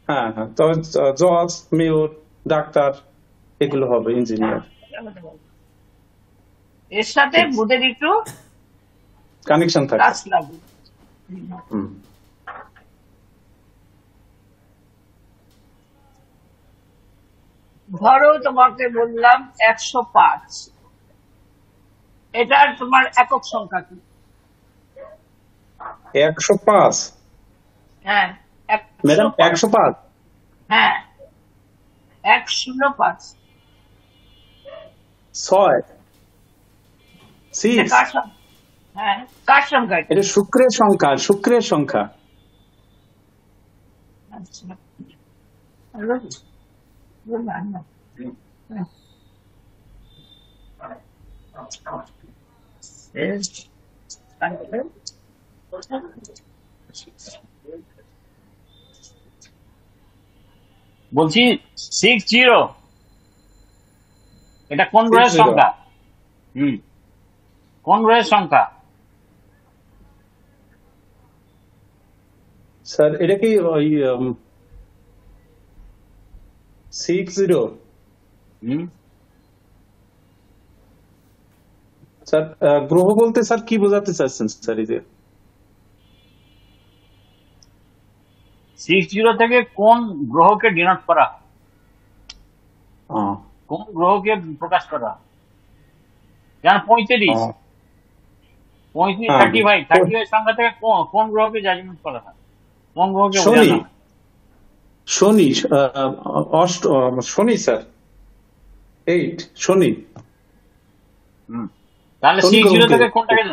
হ্যাঁ তবে জজ, মেয়র, ডাক্তার এগুলো হবে, ইঞ্জিনিয়ার। এর সাথে বুধের একটু কানেকশন থাকে। কাজ লাগবে। ধরো তোমাকে বললাম 105, এটার তোমার একক সংখ্যা কি? 105? হ্যাঁ, ম্যাডাম 105। 105, হ্যাঁ 105। 6, এটা 6। কার সংখ্যা? হ্যাঁ কার সংখ্যা এটা? এটা শুক্রের সংখ্যা, শুক্রের সংখ্যা। আচ্ছা হ্যালো, বললাম না। হ্যাঁ। বলছি 60, এটা কোন 60, গ্রহের সংখ্যা? কোন গ্রহের সংখ্যা? স্যার এটা কি ওই 60? হুম স্যার গ্রহ বলতে স্যার কি বোঝাতে চাচ্ছেন স্যার? এই যে 60 থেকে কোন গ্রহকে ডিনোট করা হয়? আহ, কোন গ্রহকে প্রকাশ করা হয়? যেমন 35, আহ, 35 সংখ্যা থেকে কোন গ্রহকে জাজমেন্ট করা হয়? কোন গ্রহকে শনি, বোঝানো হয়? শনি, শনি স্যার, 8, শনি। হুম। তাহলে শনি 60 গ্রহকে, থেকে কোনটাকে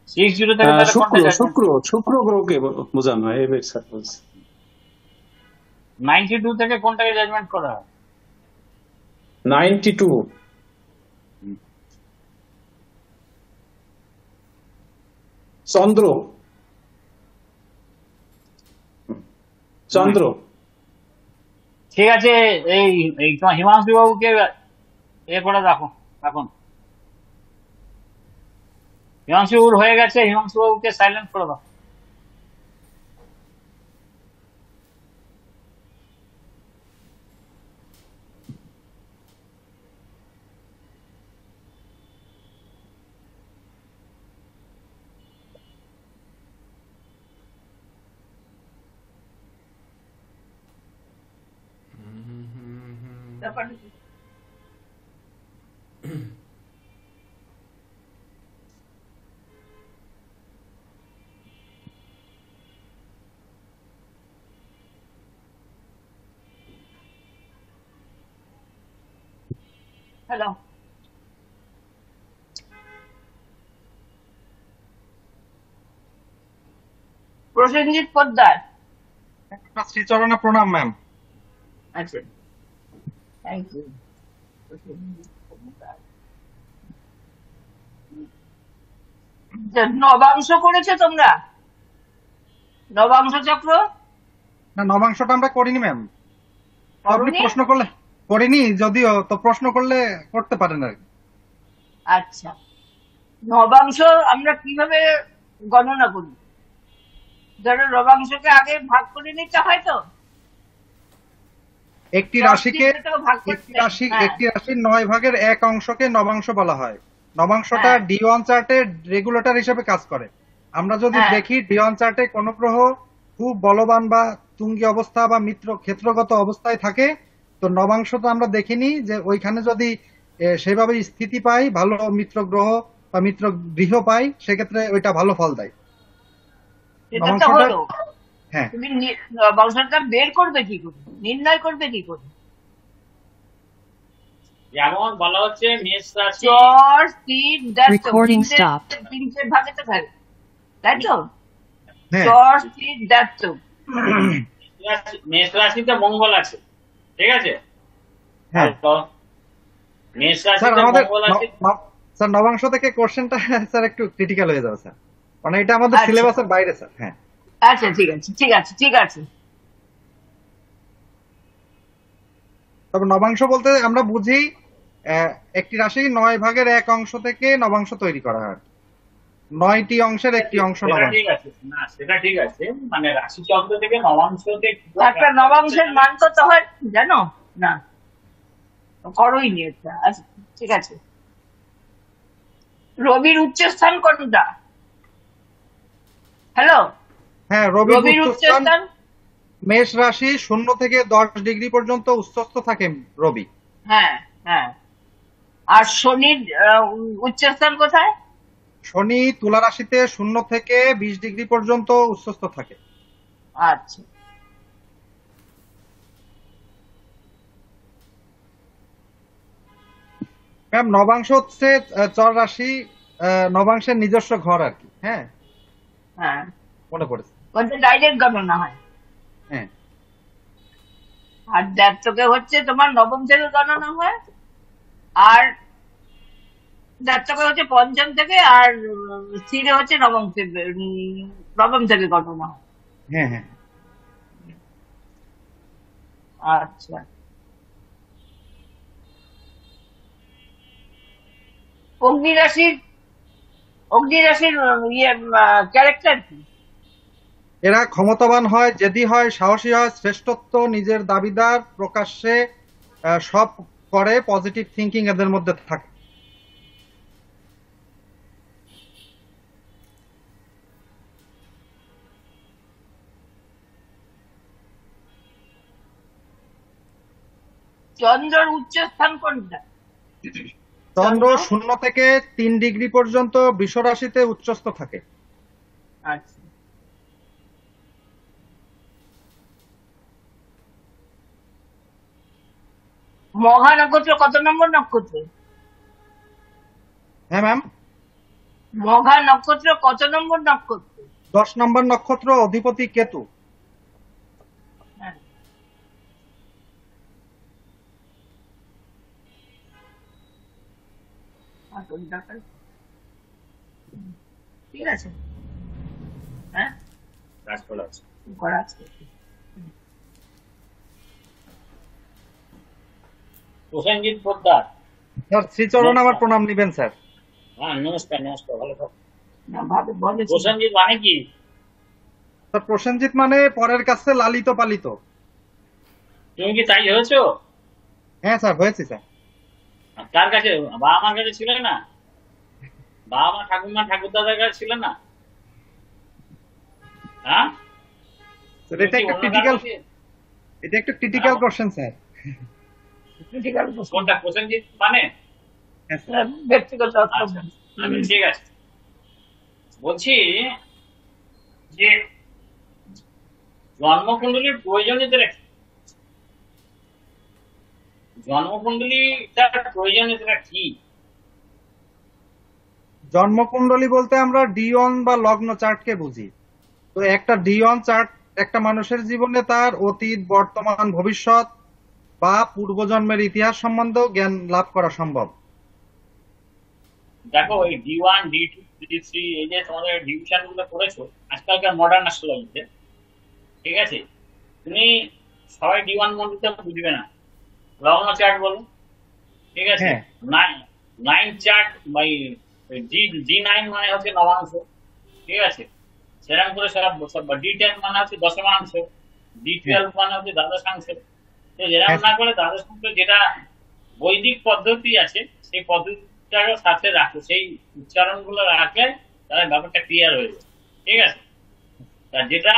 60 থেকে তাহলে শুক্র, কোনটা জাজমেন্ট? শুক্র, শুক্র গ্রহকে বোঝানো হয়, এবার স্যার বলছি। 92 থেকে কোনটাকে জাজমেন্ট করা হয়? 92, চন্দ্র, চন্দ্র। ঠিক আছে, এই এই তোমার হিমাংশু বাবুকে করে রাখো এখন। হিমাংশু বাবুর হয়ে গেছে, হিমাংশু বাবুকে সাইলেন্ট করে দাও। ব্যাপারটা কি? হ্যালো, প্রসেনজিৎ পোদ্দার। শ্রীচরণে প্রণাম ম্যাম। আচ্ছা থ্যাংক ইউ। নবাংশ করেছো তোমরা? নবাংশ চক্র না, নবাংশটা আমরা করিনি ম্যাম। আপনি করনি? প্রশ্ন করলে করিনি, যদিও তো প্রশ্ন করলে করতে পারেন আর কি। আচ্ছা, নবাংশ আমরা কিভাবে গণনা করি? ধরো নবাংশকে আগে ভাগ করে নিতে হয় তো, একটি রাশিকে, ভাগ একটি করতে। রাশি, হ্যাঁ, একটি রাশির 9 ভাগের 1 অংশকে নবাংশ বলা হয়। নবাংশটা হ্যাঁ। D1 চার্টে রেগুলেটর হিসেবে কাজ করে। আমরা যদি হ্যাঁ। দেখি D1 চার্টে কোন গ্রহ খুব বলবান বা তুঙ্গি অবস্থা বা মিত্র ক্ষেত্রগত অবস্থায় থাকে, তো নবাংশ তো আমরা দেখিনি যে ওইখানে যদি সেভাবে স্থিতি পাই, ভালো মিত্র গ্রহ বা মিত্র গৃহ পাই, সেক্ষেত্রে ওইটা ভালো ফল দেয়। সেটা তো নবাংশটা, হলো। হ্যাঁ তুমি নবাংশটা বের করবে কি করে, নির্ণয় করবে কি করে? যেমন বলা হচ্ছে মেষ রাশি, চর স্থির দ্যাত্ব Recording stopped. তিনটে ভাগে তো থাকে, তাই তো? হ্যাঁ চর স্থির দ্যাত্ব। মেষ রাশিতে মঙ্গল আছে, ঠিক আছে? হ্যাঁ তো মেষ স্যার, রাশিতে আমাদের মঙ্গল আছে। স্যার নবাংশ থেকে কোশ্চেনটা স্যার একটু ক্রিটিক্যাল হয়ে যাবে স্যার, মানে এটা আমাদের আচ্ছা। সিলেবাসের বাইরে স্যার। হ্যাঁ আচ্ছা ঠিক আছে ঠিক আছে ঠিক আছে। তবে নবাংশ বলতে আমরা বুঝি একটি রাশি 9 ভাগের 1 অংশ থেকে নবাংশ তৈরি করা হয়। 9টি অংশের একটি অংশ সেটা নবাংশ। ঠিক আছে, না সেটা ঠিক আছে, মানে রাশি চক্র থেকে নবাংশতে একটা নবাংশের মান কত হয় জানো? না করোই নি এটা। আচ্ছা ঠিক আছে। রবির উচ্চস্থান কতটা? হ্যালো, হ্যাঁ, রবির রবির উচ্চস্থান উচ্চস্থান? মেষ রাশি 0 থেকে 10 ডিগ্রি পর্যন্ত উচ্চস্থ থাকে রবি। হ্যাঁ হ্যাঁ। আর শনির উচ্চস্থান কোথায়? শনি তুলা রাশিতে 0 থেকে 20 ডিগ্রি পর্যন্ত উচ্চস্থ থাকে। আচ্ছা, ম্যাম নবাংশ হচ্ছে চর রাশি, নবাংশের নিজস্ব ঘর আর কি। হ্যাঁ, হ্যাঁ, মনে পড়েছে। ওটা ডাইরেক্ট গণনা হয়। হ্যাঁ আর দ্ব্যর্থকে হচ্ছে তোমার নবম থেকে গণনা হয়, আর দ্ব্যর্থকে হচ্ছে পঞ্চম থেকে, আর স্থিরে হচ্ছে নবম থেকে গণনা হয়। হ্যাঁ হ্যাঁ। আচ্ছা, অগ্নি রাশির ক্যারেক্টার কি? এরা ক্ষমতাবান হয়, জেদি হয়, সাহসী হয়, শ্রেষ্ঠত্ব, নিজের দাবিদার, প্রকাশ্যে সব করে, পজিটিভ থিঙ্কিং এদের মধ্যে থাকে। চন্দ্রর উচ্চ স্থান কোনটা? চন্দ্র 0 থেকে 3 ডিগ্রি পর্যন্ত বৃষ রাশিতে উচ্চস্থ থাকে। আচ্ছা, মঘা নক্ষত্র কত নম্বর নক্ষত্র? হ্যাঁ ম্যাম, মঘা নক্ষত্র কত নম্বর নক্ষত্র? 10 নম্বর নক্ষত্র, অধিপতি কেতু। হ্যাঁ। ঠিক আছে, হ্যাঁ, রাজফল আছে। করা আছে। প্রসেনজিৎ পোদ্দার। স্যার শ্রীচরণ আমার প্রণাম নিবেন স্যার। হ্যাঁ, নমস্কার নমস্কার, ভালো থাকো। না, ভাবে বলেছি। প্রসেনজিৎ মানে কি? স্যার প্রসেনজিৎ মানে পরের কাছে লালিত পালিত। তুমি কি তাই হয়েছো? হ্যাঁ স্যার, হয়েছি স্যার। কার কাছে? বাবা মার কাছে ছিল না? বাবা মা ঠাকুমা ঠাকুরদাদার কাছে ছিল না? হ্যাঁ, স্যার এটা একটা ক্রিটিক্যাল, এটা একটা ক্রিটিক্যাল কোশ্চেন স্যার। কোনটা প্রসেনজিৎ মানে? হ্যাঁ স্যার। ব্যক্তিগত আচ্ছা, ঠিক আছে। বলছি যে জন্মকুণ্ডলীর প্রয়োজনীয়তা কি? জন্মকুণ্ডলীটার প্রয়োজনীয়তা কি? জন্মকুণ্ডলী বলতে আমরা D1 বা লগ্ন চার্টকে বুঝি। তো একটা D1 চার্ট একটা মানুষের জীবনে তার অতীত, বর্তমান, ভবিষ্যৎ বা পূর্বজন্মের ইতিহাস সম্বন্ধেও জ্ঞান লাভ করা সম্ভব। দেখো, এই D1 D2 D3 এই যে তোমাদের ডিভিশন গুলো করেছো আজকালকার মডার্ন অ্যাস্ট্রোলজিতে, ঠিক আছে, তুমি সবাই D1 মন্ত্রটা বুঝবে না। লগ্ন চার্ট বলো, ঠিক আছে, হ্যাঁ। নাইন চার্ট বাই D9 মানে হচ্ছে নবাংশ, ঠিক আছে, সেরকম করে সব D10 মানে হচ্ছে দশমাংশ, D12 মানে হচ্ছে দ্বাদশাংশ। তো যেরকম না করে দ্বাদশাংশ যেটা বৈদিক পদ্ধতি আছে সেই পদ্ধতিটারও সাথে রাখো, সেই উচ্চারণ গুলো রাখলে তাহলে ব্যাপারটা ক্লিয়ার হয়ে যাবে, ঠিক আছে। তা যেটা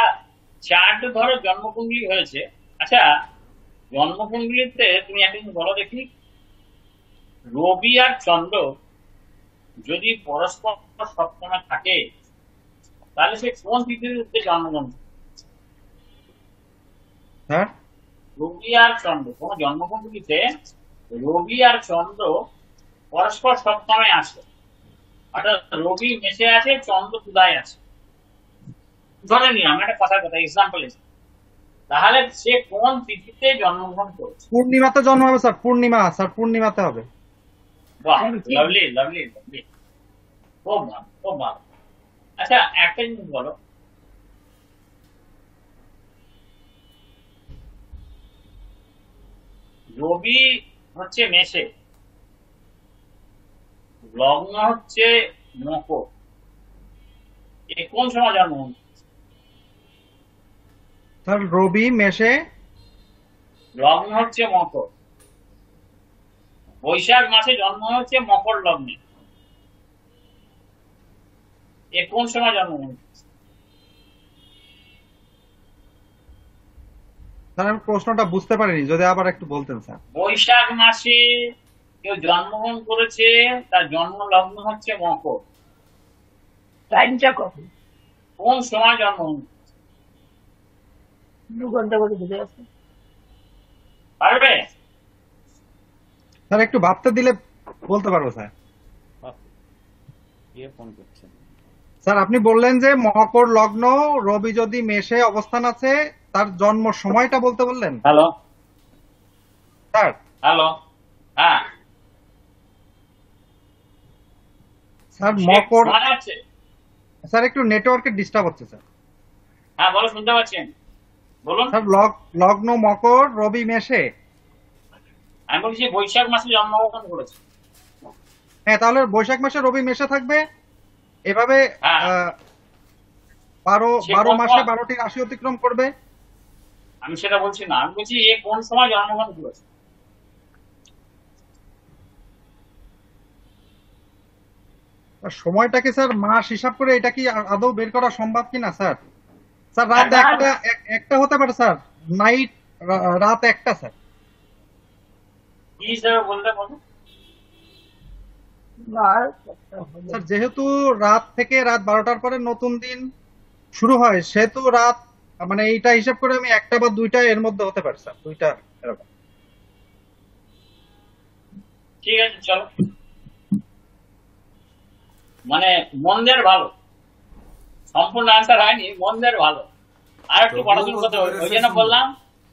চার্ট ধরো জন্মকুণ্ডলী হয়েছে, আচ্ছা জন্মকুণ্ডলীতে তুমি একটা জিনিস বলো দেখি, রবি আর চন্দ্র যদি পরস্পর সপ্তমে থাকে তাহলে সে কোন তিথিতে জন্মগ্রহণ করে? হ্যাঁ রবি আর চন্দ্র, কোন জন্মকুণ্ডলীতে রবি আর চন্দ্র পরস্পর সপ্তমে আসে, অর্থাৎ রবি মেসে আছে, চন্দ্র তুলায় আছে, ধরে নিলাম একটা কথার কথা এক্সাম্পল এসে, তাহলে সে কোন তিথিতে জন্মগ্রহণ করেছে? পূর্ণিমাতে জন্ম হবে স্যার, পূর্ণিমা স্যার, পূর্ণিমাতে হবে। বাহ, লাভলি লাভলি লাভলি, খুব ভালো খুব ভালো। আচ্ছা একটা জিনিস বলো, রবি হচ্ছে মেষে, লগ্ন হচ্ছে মকর, এ কোন সময় জন্মগ্রহণ? স্যার রবি মেষে, লগ্ন হচ্ছে মকর, বৈশাখ মাসে জন্ম হচ্ছে মকর লগ্নে, এ কোন সময় জন্মগ্রহণ? স্যার আমি প্রশ্নটা বুঝতে পারিনি, যদি আবার একটু বলতেন স্যার। বৈশাখ মাসে কেউ জন্মগ্রহণ করেছে, তার জন্ম লগ্ন হচ্ছে মকর, টাইমটা কখন? কোন সময় জন্মগ্রহণ? 2 ঘন্টা করে বুঝে আছে। পারবে? স্যার একটু ভাবতে দিলে বলতে পারবো স্যার। কে ফোন করছে? স্যার আপনি বললেন যে মকর লগ্ন, রবি যদি মেষে অবস্থান আছে, তার জন্ম সময়টা বলতে বললেন হ্যালো স্যার। হ্যালো, হ্যাঁ স্যার মকর, শোনা যাচ্ছে? স্যার একটু নেটওয়ার্কের ডিস্টার্ব হচ্ছে স্যার। হ্যাঁ বলো, শুনতে পাচ্ছেন, বলুন। স্যার লগ্ন মকর, রবি মেষে। আমি বলছি বৈশাখ মাসে জন্মগ্রহণ করেছে। হ্যাঁ, তাহলে বৈশাখ মাসে রবি মেষে থাকবে। এভাবে হ্যাঁ। 12 মাসে 12টি রাশি অতিক্রম করবে। আমি সেটা বলছি না, আমি বলছি এ কোন সময় জন্মগ্রহণ করেছে। আর সময়টাকে স্যার মাস হিসাব করে এটা কি আদৌ বের করা সম্ভব কিনা স্যার? স্যার রাত একটা হতে পারে স্যার, নাইট, রাত একটা স্যার। কি হিসাবে বলতে বলো? স্যার যেহেতু রাত থেকে রাত 12টার পরে নতুন দিন শুরু হয়, সেহেতু রাত, মানে এইটা হিসাব করে আমি একটা বা দুইটা এর মধ্যে হতে পারে স্যার, দুইটা এরকম। ঠিক আছে চলো, মানে মন্দের ভালো, সম্পূর্ণ আনসার হয়নি, মন্দের ভালো। আর একটু পড়াশোনা করতে হবে, ওই জন্য বললাম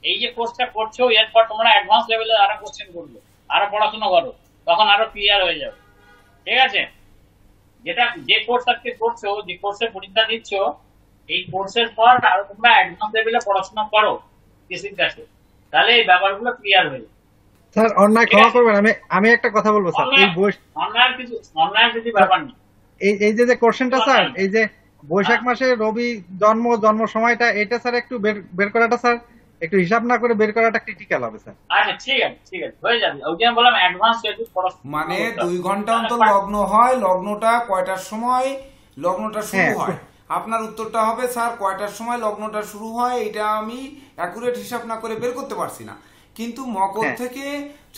এই যে কোর্সটা করছো এরপর তোমরা অ্যাডভান্স লেভেলে আরো কোশ্চেন করবে, আরো পড়াশোনা করো, তখন আরো ক্লিয়ার হয়ে যাবে। ঠিক আছে, যে কোর্স আজকে করছো, যে কোর্সে পরীক্ষা দিচ্ছ, এই কোর্সের পর আরো তোমরা অ্যাডভান্স লেভেলে পড়াশোনা করো কৃষির কাছে, তাহলে এই ব্যাপারগুলো ক্লিয়ার হয়ে যাবে। স্যার অন্যায় ক্ষমা করবেন, আমি একটা কথা বলবো স্যার। এই অন্যায় কিছু ব্যাপার নেই। এই যে কোশ্চেনটা স্যার, এই যে বৈশাখ মাসে রবি জন্ম সময়টা, এটা স্যার একটু বের করাটা স্যার, একটু হিসাব না করে বের করাটা ক্রিটিক্যাল হবে স্যার। আচ্ছা ঠিক আছে হয়ে যাবে, ওই জন্য বললাম অ্যাডভান্স একটু পড়াশোনা মানে 2 ঘন্টা অন্তর লগ্ন হয়, লগ্নটা কয়টার সময় লগ্নটা শুরু হয়? আপনার উত্তরটা হবে স্যার কয়টার সময় লগ্নটা শুরু হয় এটা আমি অ্যাকুরেট হিসাব না করে বের করতে পারছি না, কিন্তু মকর থেকে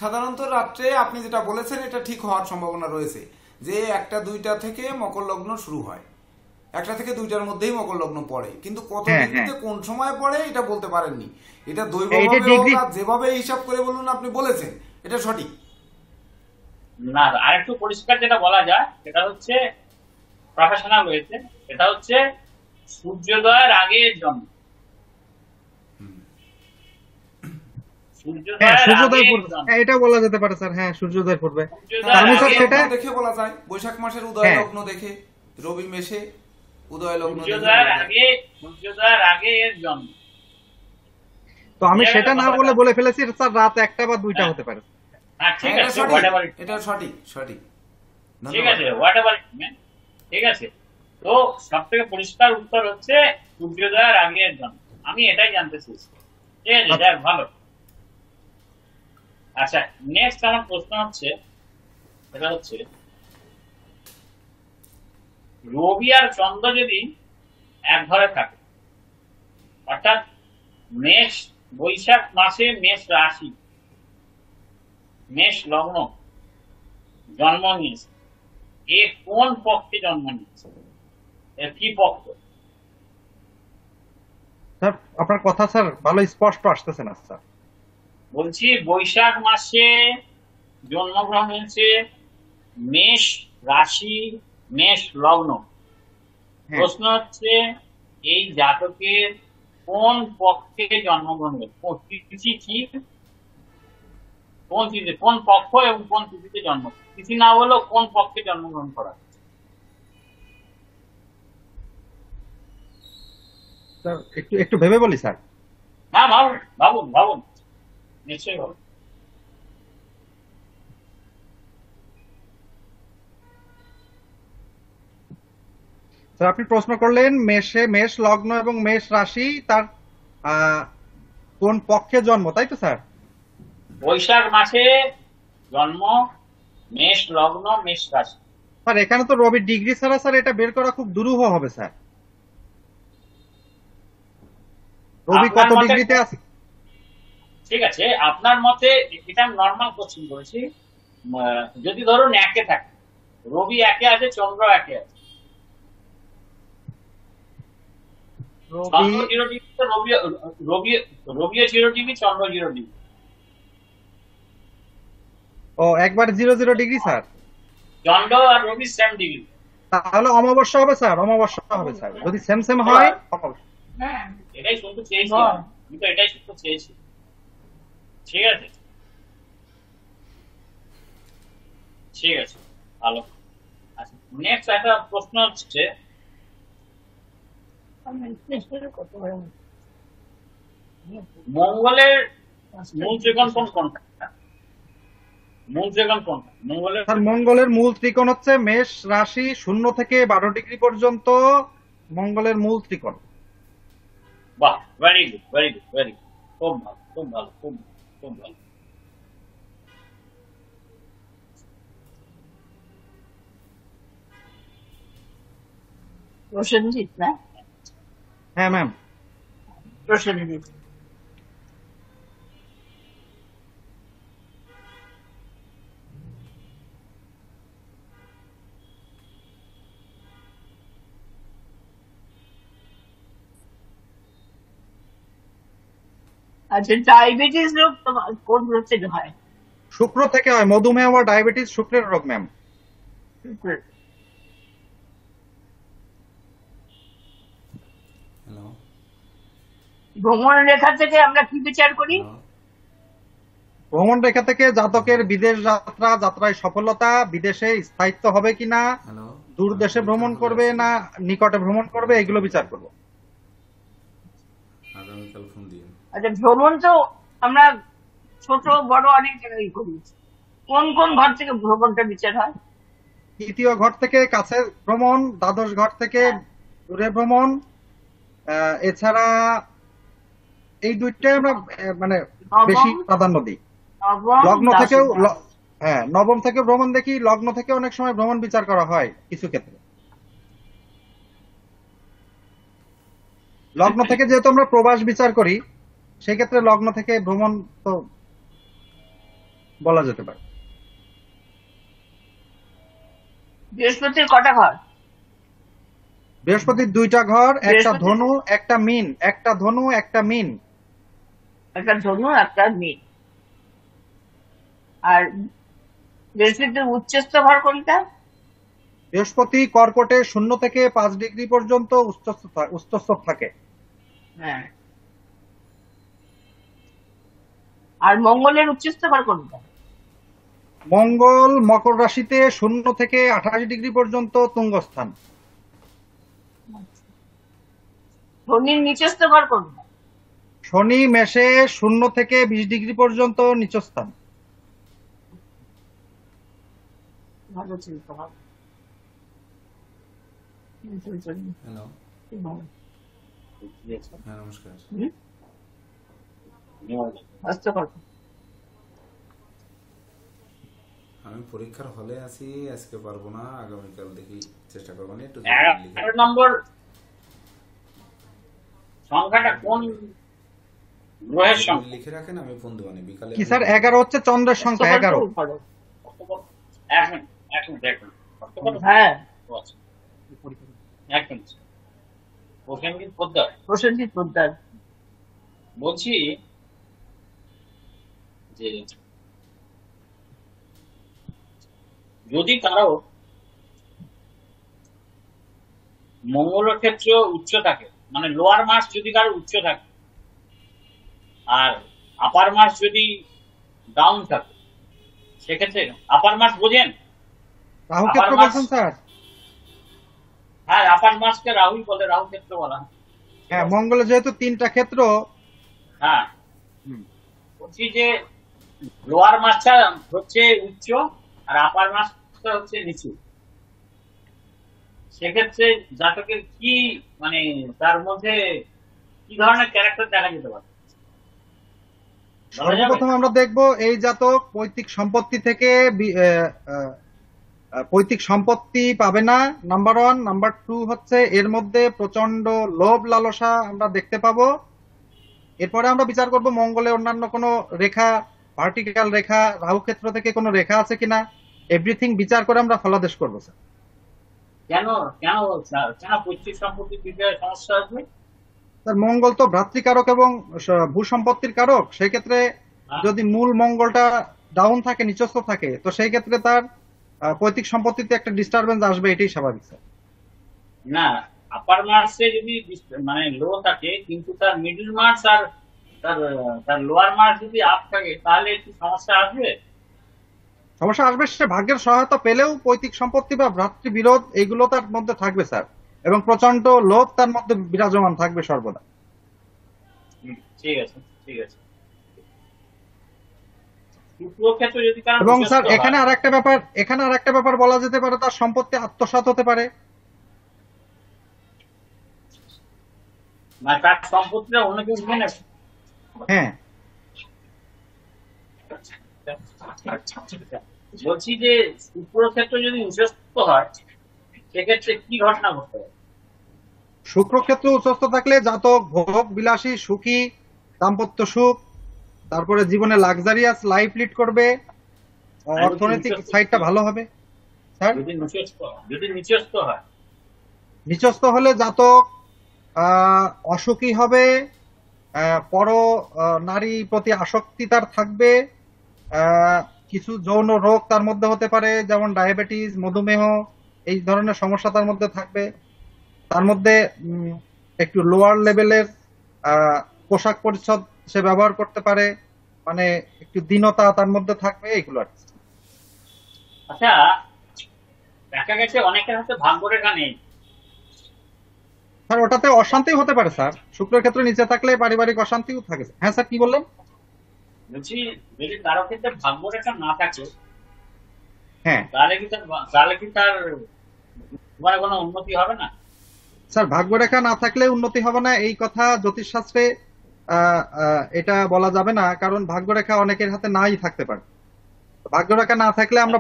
সাধারণত রাত্রে আপনি যেটা বলেছেন এটা ঠিক হওয়ার সম্ভাবনা রয়েছে, যে 1টা 2টা থেকে মকর লগ্ন শুরু হয়, 1টা থেকে 2টার মধ্যেই মকর লগ্ন পড়ে, কিন্তু কত ডিগ্রিতে কোন সময় পড়ে এটা বলতে পারেননি। এটা দৈবভাবে হোক আর যেভাবে হিসাব করে বলুন আপনি বলেছেন এটা সঠিক না। আর একটু পরিষ্কার যেটা বলা যায় সেটা হচ্ছে প্রফেশনাল হয়েছে, এটা হচ্ছে সূর্যোদয়ের আগে জন্ম। এটা বলা যেতে পারে স্যার, হ্যাঁ সূর্যোদয় পূর্বে। সেটা দেখে বলা যায়, বৈশাখ মাসের উদয় লগ্ন দেখে, রবি মেষে উদয় লগ্ন সূর্যোদয়ের আগে এর জন্ম। তো আমি সেটা না বলে ফেলেছি স্যার, রাত 1টা বা 2টা হতে পারে। ঠিক আছে, এটা সঠিক ঠিক আছে, হোয়াটএভার। ঠিক আছে, তো সব থেকে পরিষ্কার উত্তর হচ্ছে সূর্যোদয়ের আগে এর জন্ম। আমি এটাই জানতে চেয়েছি। ঠিক আছে, যাক ভালো। আচ্ছা, নেক্সট আমার প্রশ্ন হচ্ছে, এটা হচ্ছে রবি আর চন্দ্র যদি এক ঘরে থাকে, অর্থাৎ বৈশাখ মাসে মেষ রাশি, মেষ লগ্ন জন্ম নিয়েছে, এ কোন পক্ষে জন্ম নিয়েছে, এর কি পক্ষ? স্যার আপনার কথা স্যার ভালো স্পষ্ট আসতেছে না স্যার। বলছি বৈশাখ মাসে জন্মগ্রহণ হয়েছে, মেষ রাশি, মেষ লগ্ন। প্রশ্ন হচ্ছে এই জাতকের কোন পক্ষে জন্মগ্রহণ হয়েছে, তিথি কি, কোন পক্ষ এবং কোন তিথিতে জন্ম, তিথি না হলেও কোন পক্ষে জন্মগ্রহণ করা। একটু ভেবে বলি স্যার। না ভাবুন নিশ্চয়ই ভাবুন। স্যার আপনি প্রশ্ন করলেন মেষ লগ্ন এবং মেষ রাশি তার কোন পক্ষে জন্ম, তাই তো স্যার? বৈশাখ মাসে জন্ম, মেষ লগ্ন, মেষ রাশি। স্যার এখানে তো রবি ডিগ্রি ছাড়া স্যার এটা বের করা খুব দুরূহ হবে স্যার। রবি কত ডিগ্রিতে আছে? ঠিক আছে, আপনার মতে, এটা নর্মাল কোশ্চেন করেছি, যদি ধরুন একে থাকে, রবি একে আছে, চন্দ্র একে আছে, রবিও 0 ডিগ্রি, চন্দ্র 0 ডিগ্রি। ও একবার 0 0 ডিগ্রি স্যার, চন্দ্র আর রবি সেম ডিগ্রি। তাহলে অমাবস্যা হবে স্যার, অমাবস্যা হবে স্যার, যদি সেম সেম হয় অমাবস্যা। হ্যাঁ এটাই শুনতে চেয়েছি, বল। আমি তো এটাই শুনতে চেয়েছি। ঠিক আছে, ঠিক আছে, ভালো। আচ্ছা, নেক্সট একটা প্রশ্ন হচ্ছে, মঙ্গলের মূল ত্রিকোণ কোনটা? মূল ত্রিকোণ কোনটা মঙ্গলের? স্যার মঙ্গলের মূল ত্রিকোণ হচ্ছে মেষ রাশি 0 থেকে 12 ডিগ্রি পর্যন্ত মঙ্গলের মূল ত্রিকোণ। বাহ, very good, very good, very good, খুব ভালো, খুব ভালো, খুব খুব ভালো। প্রসেনজিৎ না? হ্যাঁ ম্যাম। প্রসেনজিৎ। আচ্ছা, ডায়াবেটিস রোগ তোমার কোন রোগ থেকে হয়? শুক্র থেকে হয়, মধুমেহ বা ডায়াবেটিস শুক্রের রোগ ম্যাম। হ্যালো, ভ্রমণ রেখা থেকে আমরা কি বিচার করি? ভ্রমণ রেখা থেকে জাতকের বিদেশ যাত্রা, যাত্রায় সফলতা, বিদেশে স্থায়িত্ব হবে কিনা, হ্যালো, দূর দেশে ভ্রমণ করবে না নিকটে ভ্রমণ করবে, এগুলো বিচার করবো। আগামীকাল ফোন দিন। আচ্ছা, ভ্রমণ তো আমরা ছোট বড় অনেক জায়গায় করি, কোন কোন ঘর থেকে ভ্রমণটা বিচার হয়? তৃতীয় ঘর থেকে কাছে ভ্রমণ, দ্বাদশ ঘর থেকে দূরে ভ্রমণ, এছাড়া এই দুইটাই আমরা মানে বেশি প্রাধান্য দিই। নবম, লগ্ন দশম। থেকেও হ্যাঁ, নবম থেকে ভ্রমণ দেখি, লগ্ন থেকে অনেক সময় ভ্রমণ বিচার করা হয় কিছু ক্ষেত্রে। লগ্ন থেকে যেহেতু আমরা প্রবাস বিচার করি, সেক্ষেত্রে লগ্ন থেকে ভ্রমণ তো বলা যেতে পারে। বৃহস্পতির কটা ঘর? বৃহস্পতির 2টা ঘর, একটা বৃহস্পতি- ধনু একটা মিন, একটা ধনু একটা মিন। একটা ধনু একটা মীন। আর বৃহস্পতির উচ্চস্থ ঘর কোনটা? বৃহস্পতি কর্কটে 0 থেকে 5 ডিগ্রি পর্যন্ত উচ্চস্থ থাকে। হ্যাঁ। আর মঙ্গলের উচ্চস্থ ঘর কোনটা? মঙ্গল মকর রাশিতে 0 থেকে 28 ডিগ্রি পর্যন্ত তুঙ্গস্থান। শনির নিচস্থ ঘর কোনটা? শনি মেষে 0 থেকে 20 ডিগ্রি পর্যন্ত নিচস্থান। ভালো চিন্তা ভাবনা। হ্যালো, হ্যাঁ নমস্কার। হস্তকর। আমি পরীক্ষার হলে আছি, আজকে পারবো না, আগামীকাল দেখি চেষ্টা করবো না। একটু 11 নম্বর সংখ্যাটা কোন গ্রহের সংখ্যা? লিখে রাখেন, আমি ফোন দেবো বিকালে। কি স্যার? 11 হচ্ছে চন্দ্রের সংখ্যা, 11। এক মিনিট, এক মিনিট, এক মিনিট। হ্যাঁ, ও আচ্ছা, এক মিনিট। প্রসেনজিৎ পোদ্দার প্রসেনজিৎ পোদ্দার। বলছি যে যদি কারো মঙ্গল ক্ষেত্র উচ্চ থাকে, মানে লোয়ার মাস যদি কারো উচ্চ থাকে আর আপার মাস যদি ডাউন থাকে, সেক্ষেত্রে আপার মাস বোঝেন? রাহু ক্ষেত্র বলছেন স্যার? হ্যাঁ, আপার মাসকে রাহুই বলে, রাহু ক্ষেত্র বলা হয়। হ্যাঁ, মঙ্গলে যেহেতু 3টা ক্ষেত্র। হ্যাঁ, বলছি যে লোয়ার মাসটা হচ্ছে উচ্চ আর আপার মাসটা হচ্ছে নিচু, সেক্ষেত্রে জাতকের কি মানে তার মধ্যে কি ধরনের ক্যারেক্টার দেখা যেতে পারে? সর্বপ্রথম আমরা দেখব এই জাতক পৈতৃক সম্পত্তি থেকে পৈতৃক সম্পত্তি পাবে না, নাম্বার 1। নাম্বার 2 হচ্ছে এর মধ্যে প্রচন্ড লোভ লালসা আমরা দেখতে পাবো। এরপরে আমরা বিচার করব মঙ্গলে অন্যান্য কোনো রেখা, ভার্টিক্যাল রেখা, রাহু ক্ষেত্র থেকে কোনো রেখা আছে কিনা, এভরিথিং বিচার করে আমরা ফলাদেশ করবো স্যার। কেন কেন কেন পৈতৃক সম্পত্তির বিষয়ে সমস্যা আসবে? স্যার মঙ্গল তো ভ্রাতৃকারক এবং ভূ সম্পত্তির কারক, সেই ক্ষেত্রে যদি মূল মঙ্গলটা ডাউন থাকে, নিচস্থ থাকে, তো সেই ক্ষেত্রে তার পৈতৃক সম্পত্তিতে একটা ডিস্টারবেন্স আসবে, এটাই স্বাভাবিক স্যার। না, আপার মার্কসে যদি মানে লো থাকে কিন্তু তার মিডল মার্কস আর তার তার লোয়ার মার্কস যদি আপ থাকে তাহলে একটু সমস্যা আসবে। সমস্যা আসবে, সে ভাগ্যের সহায়তা পেলেও পৈতৃক সম্পত্তি বা ভ্রাতৃবিরোধ এইগুলো তার মধ্যে থাকবে স্যার, এবং প্রচন্ড লোভ তার মধ্যে বিরাজমান থাকবে সর্বদা। ঠিক আছে, ঠিক আছে। শুক্রক্ষেত্র যদি কারণ এবং স্যার বিশ্বস্ত এখানে হয়, আর একটা ব্যাপার বলা যেতে পারে, তার সম্পত্তি আত্মসাৎ হতে পারে। মানে তার সম্পত্তিটা অন্য কেউ নিয়ে নেবে। হ্যাঁ, বলছি যে শুক্রক্ষেত্র যদি বিশ্বস্ত হয় সেক্ষেত্রে কি ঘটনা ঘটতে পারে? শুক্রক্ষেত্র উচ্চস্থ থাকলে জাতক ভোগ বিলাসী, সুখী, দাম্পত্য সুখ, তারপরে জীবনে লাক্সারিয়াস লাইফ লিড করবে, অর্থনৈতিক সাইডটা ভালো হবে স্যার। যদি নিচস্থ হয়, নিচস্থ হলে জাতক অসুখী হবে, পর নারী প্রতি আসক্তি তার থাকবে, কিছু যৌন রোগ তার মধ্যে হতে পারে, যেমন ডায়াবেটিস, মধুমেহ, এই ধরনের সমস্যা তার মধ্যে থাকবে। তার মধ্যে একটু লোয়ার লেভেলের পোশাক পরিচ্ছদ সে ব্যবহার করতে পারে, মানে একটু দীনতা তার মধ্যে থাকবে, এগুলো আর কি। আচ্ছা, দেখা গেছে অনেকের হাতে ভাগ্যরেখা নেই। স্যার ওটাতে অশান্তি হতে পারে স্যার, শুক্রের ক্ষেত্রে নিচে থাকলে পারিবারিক অশান্তিও থাকে। হ্যাঁ স্যার, কি বললেন? বলছি যদি কারো ক্ষেত্রে ভাগ্যরেখা না থাকে হ্যাঁ তাহলে কি তার মানে কোনো উন্নতি হবে না? স্যার, ভাগ্যরেখা না থাকলে উন্নতি হবে না এই কথা জ্যোতিষশাস্ত্রে এটা বলা যাবে না, কারণ ভাগ্যরেখা অনেকের হাতে নাই থাকতে পারে। ভাগ্যরেখা না থাকলে আমরা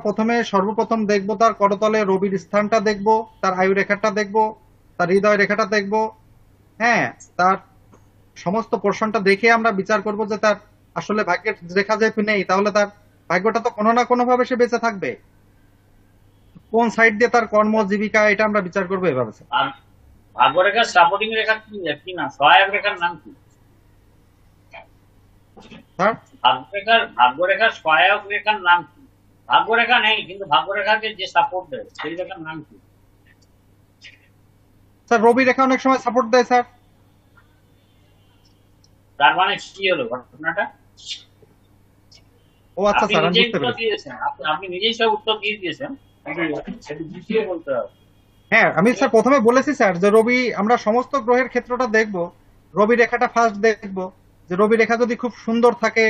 সর্বপ্রথম দেখবো তার করতলে রবির স্থানটা দেখবো, তার আয়ু রেখাটা দেখবো, তার হৃদয় রেখাটা দেখবো। হ্যাঁ, তার সমস্ত পোর্শনটা দেখে আমরা বিচার করব যে তার আসলে ভাগ্যের রেখা যেহেতু নেই, তাহলে তার ভাগ্যটা তো কোনো না কোনো ভাবে সে বেঁচে থাকবে। কোন সাইড দিয়ে তার কর্ম জীবিকা, এটা আমরা বিচার করবো এভাবে স্যার। আর ভাগ্যরেখার সাপোর্টিং রেখা কি না, সহায়ক রেখার নাম কি? স্যার ভাগ্যরেখার সহায়ক রেখার নাম কি? ভাগ্যরেখা নেই কিন্তু ভাগ্যরেখাকে যে সাপোর্ট দেয় সেই রেখার নাম কি? স্যার রবি রেখা অনেক সময় সাপোর্ট দেয় স্যার। তার মানে কি হলো ঘটনাটা? ও আচ্ছা আপনি স্যার, আমি নিজেই বুঝতে উত্তর পেরেছি। দিয়েছেন, আপনি নিজেই সব উত্তর দিয়ে দিয়েছেন, সেটা বুঝিয়ে বলতে হবে। হ্যাঁ, আমি স্যার প্রথমে বলেছি স্যার যে রবি, আমরা সমস্ত গ্রহের ক্ষেত্রটা দেখব, রবি রেখাটা ফার্স্ট দেখব, যে রবি রেখা যদি খুব সুন্দর থাকে,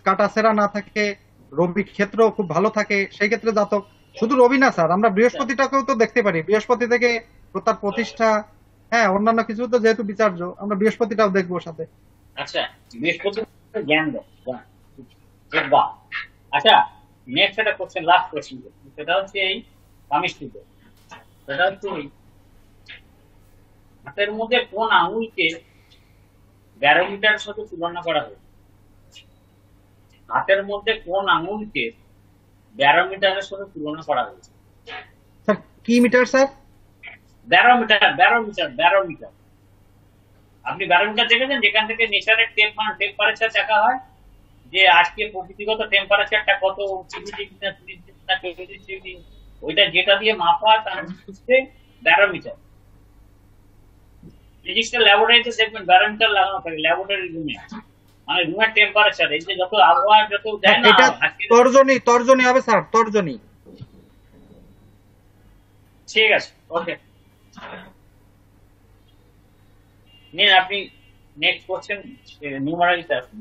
কাটা সেরা না থাকে, রবি ক্ষেত্র খুব ভালো থাকে, সেই ক্ষেত্রে জাতক, শুধু রবি না স্যার, আমরা বৃহস্পতিটাকেও তো দেখতে পারি, বৃহস্পতি থেকে তার প্রতিষ্ঠা, হ্যাঁ অন্যান্য কিছু তো যেহেতু বিচার্য, আমরা বৃহস্পতিটাও দেখবো সাথে। আচ্ছা, বৃহস্পতি জ্ঞান দেয়। বাহ। আচ্ছা, নেক্সট একটা কোশ্চেন, লাস্ট কোশ্চেন, সেটা হচ্ছে এই স্বামী-স্ত্রীতে, সেটা হচ্ছে হাতের মধ্যে কোন আঙুলকে ব্যারোমিটারের সাথে তুলনা করা হয়? হাতের মধ্যে কোন আঙুলকে ব্যারোমিটারের সাথে তুলনা করা হয়েছে? স্যার কি meter sir? Barometer, barometer, barometer. আপনি ব্যারোমিটার দেখেছেন যেখান থেকে নেচারের টেম্পারেচার দেখা হয়, যে আজকে প্রকৃতিগত টেম্পারেচারটা কত, ওইটা যেটা দিয়ে মাপা তার হচ্ছে ব্যারোমিটার। ফিজিক্সের ল্যাবরেটরিতে দেখবেন ব্যারোমিটার লাগানো থাকে, ল্যাবরেটরি রুমে, মানে রুমের টেম্পারেচার, এই যে যত আবহাওয়া যত দেয় না, এটা তর্জনী হবে স্যার, তর্জনী। ঠিক আছে, ওকে, নিন আপনি নেক্সট কোশ্চেন, নিউমারালিতে আসুন।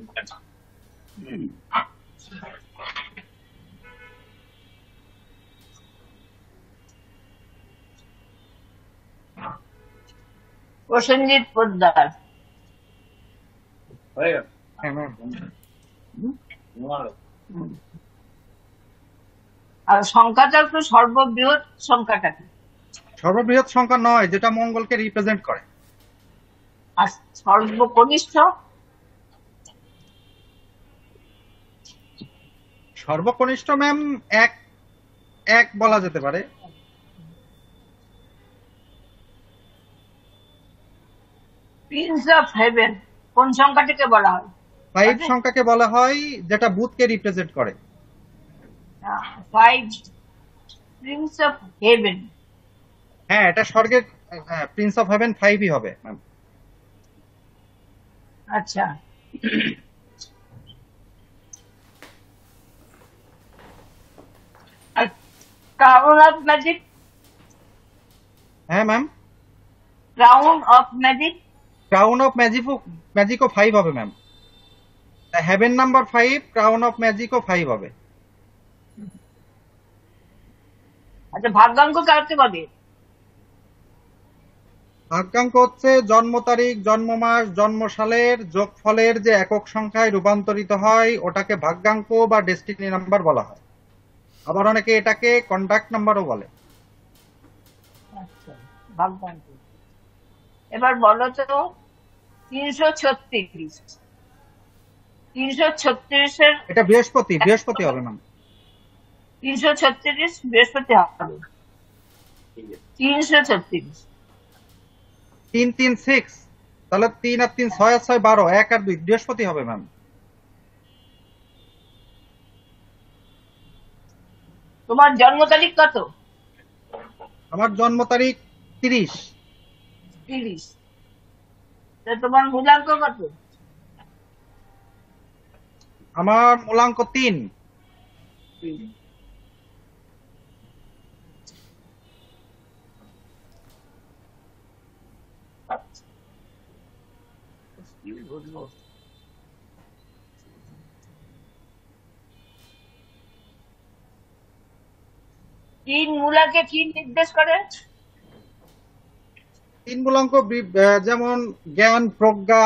প্রসেনজিৎ পোদ্দার। হয়ে গেল আর সংখ্যাটা একটু সর্ববৃহৎ সংখ্যাটা কি? সর্ববৃহৎ সংখ্যা নয়, যেটা মঙ্গলকে রিপ্রেজেন্ট করে। আর সর্বকনিষ্ঠ? সর্বকনিষ্ঠ ম্যাম এক বলা যেতে পারে। প্রিন্স অফ হেভেন কোন সংখ্যাটিকে বলা হয়? 5 সংখ্যাকে বলা হয়, যেটা বুধকে রিপ্রেজেন্ট করে। Five Prince of haven. হ্যাঁ, এটা স্বর্গের প্রিন্স অফ হেভেন 5ই হবে ম্যাম। আচ্ছা, আর ক্রাউন অফ ম্যাজিক, হ্যাঁ ma'am, crown of magic. Crown of ম্যাজিকও 5 হবে ma'am. Heaven number 5, crown of ম্যাজিকও 5 হবে। আচ্ছা, ভাগ্যাঙ্ক কাকে বলে? ভাগ্যাঙ্ক হচ্ছে জন্ম তারিখ, জন্ম মাস, জন্ম সালের যোগফলের যে একক সংখ্যায় রূপান্তরিত হয় ওটাকে ভাগ্যাঙ্ক বা ডেস্টিনি নাম্বার বলা হয়। আবার অনেকে এটাকে কন্ডাক্ট নাম্বারও বলে। আচ্ছা, ভাগ্যাঙ্ক। এবার বলো তো 336, 336-এর এটা বৃহস্পতি হবে ম্যাম। 336 বৃহস্পতি হবে। 336 336, তাহলে 3 আর 3 6 আর 6 12, 1 আর 2 বৃহস্পতি হবে ম্যাম। তোমার জন্ম তারিখ কত? আমার জন্ম তারিখ 30। 30। তোমার মূলাঙ্ক কত? আমার মূলাঙ্ক 3। তিন মূলাকে কি নির্দেশ করে? 3 মূলাঙ্ক যেমন জ্ঞান, প্রজ্ঞা,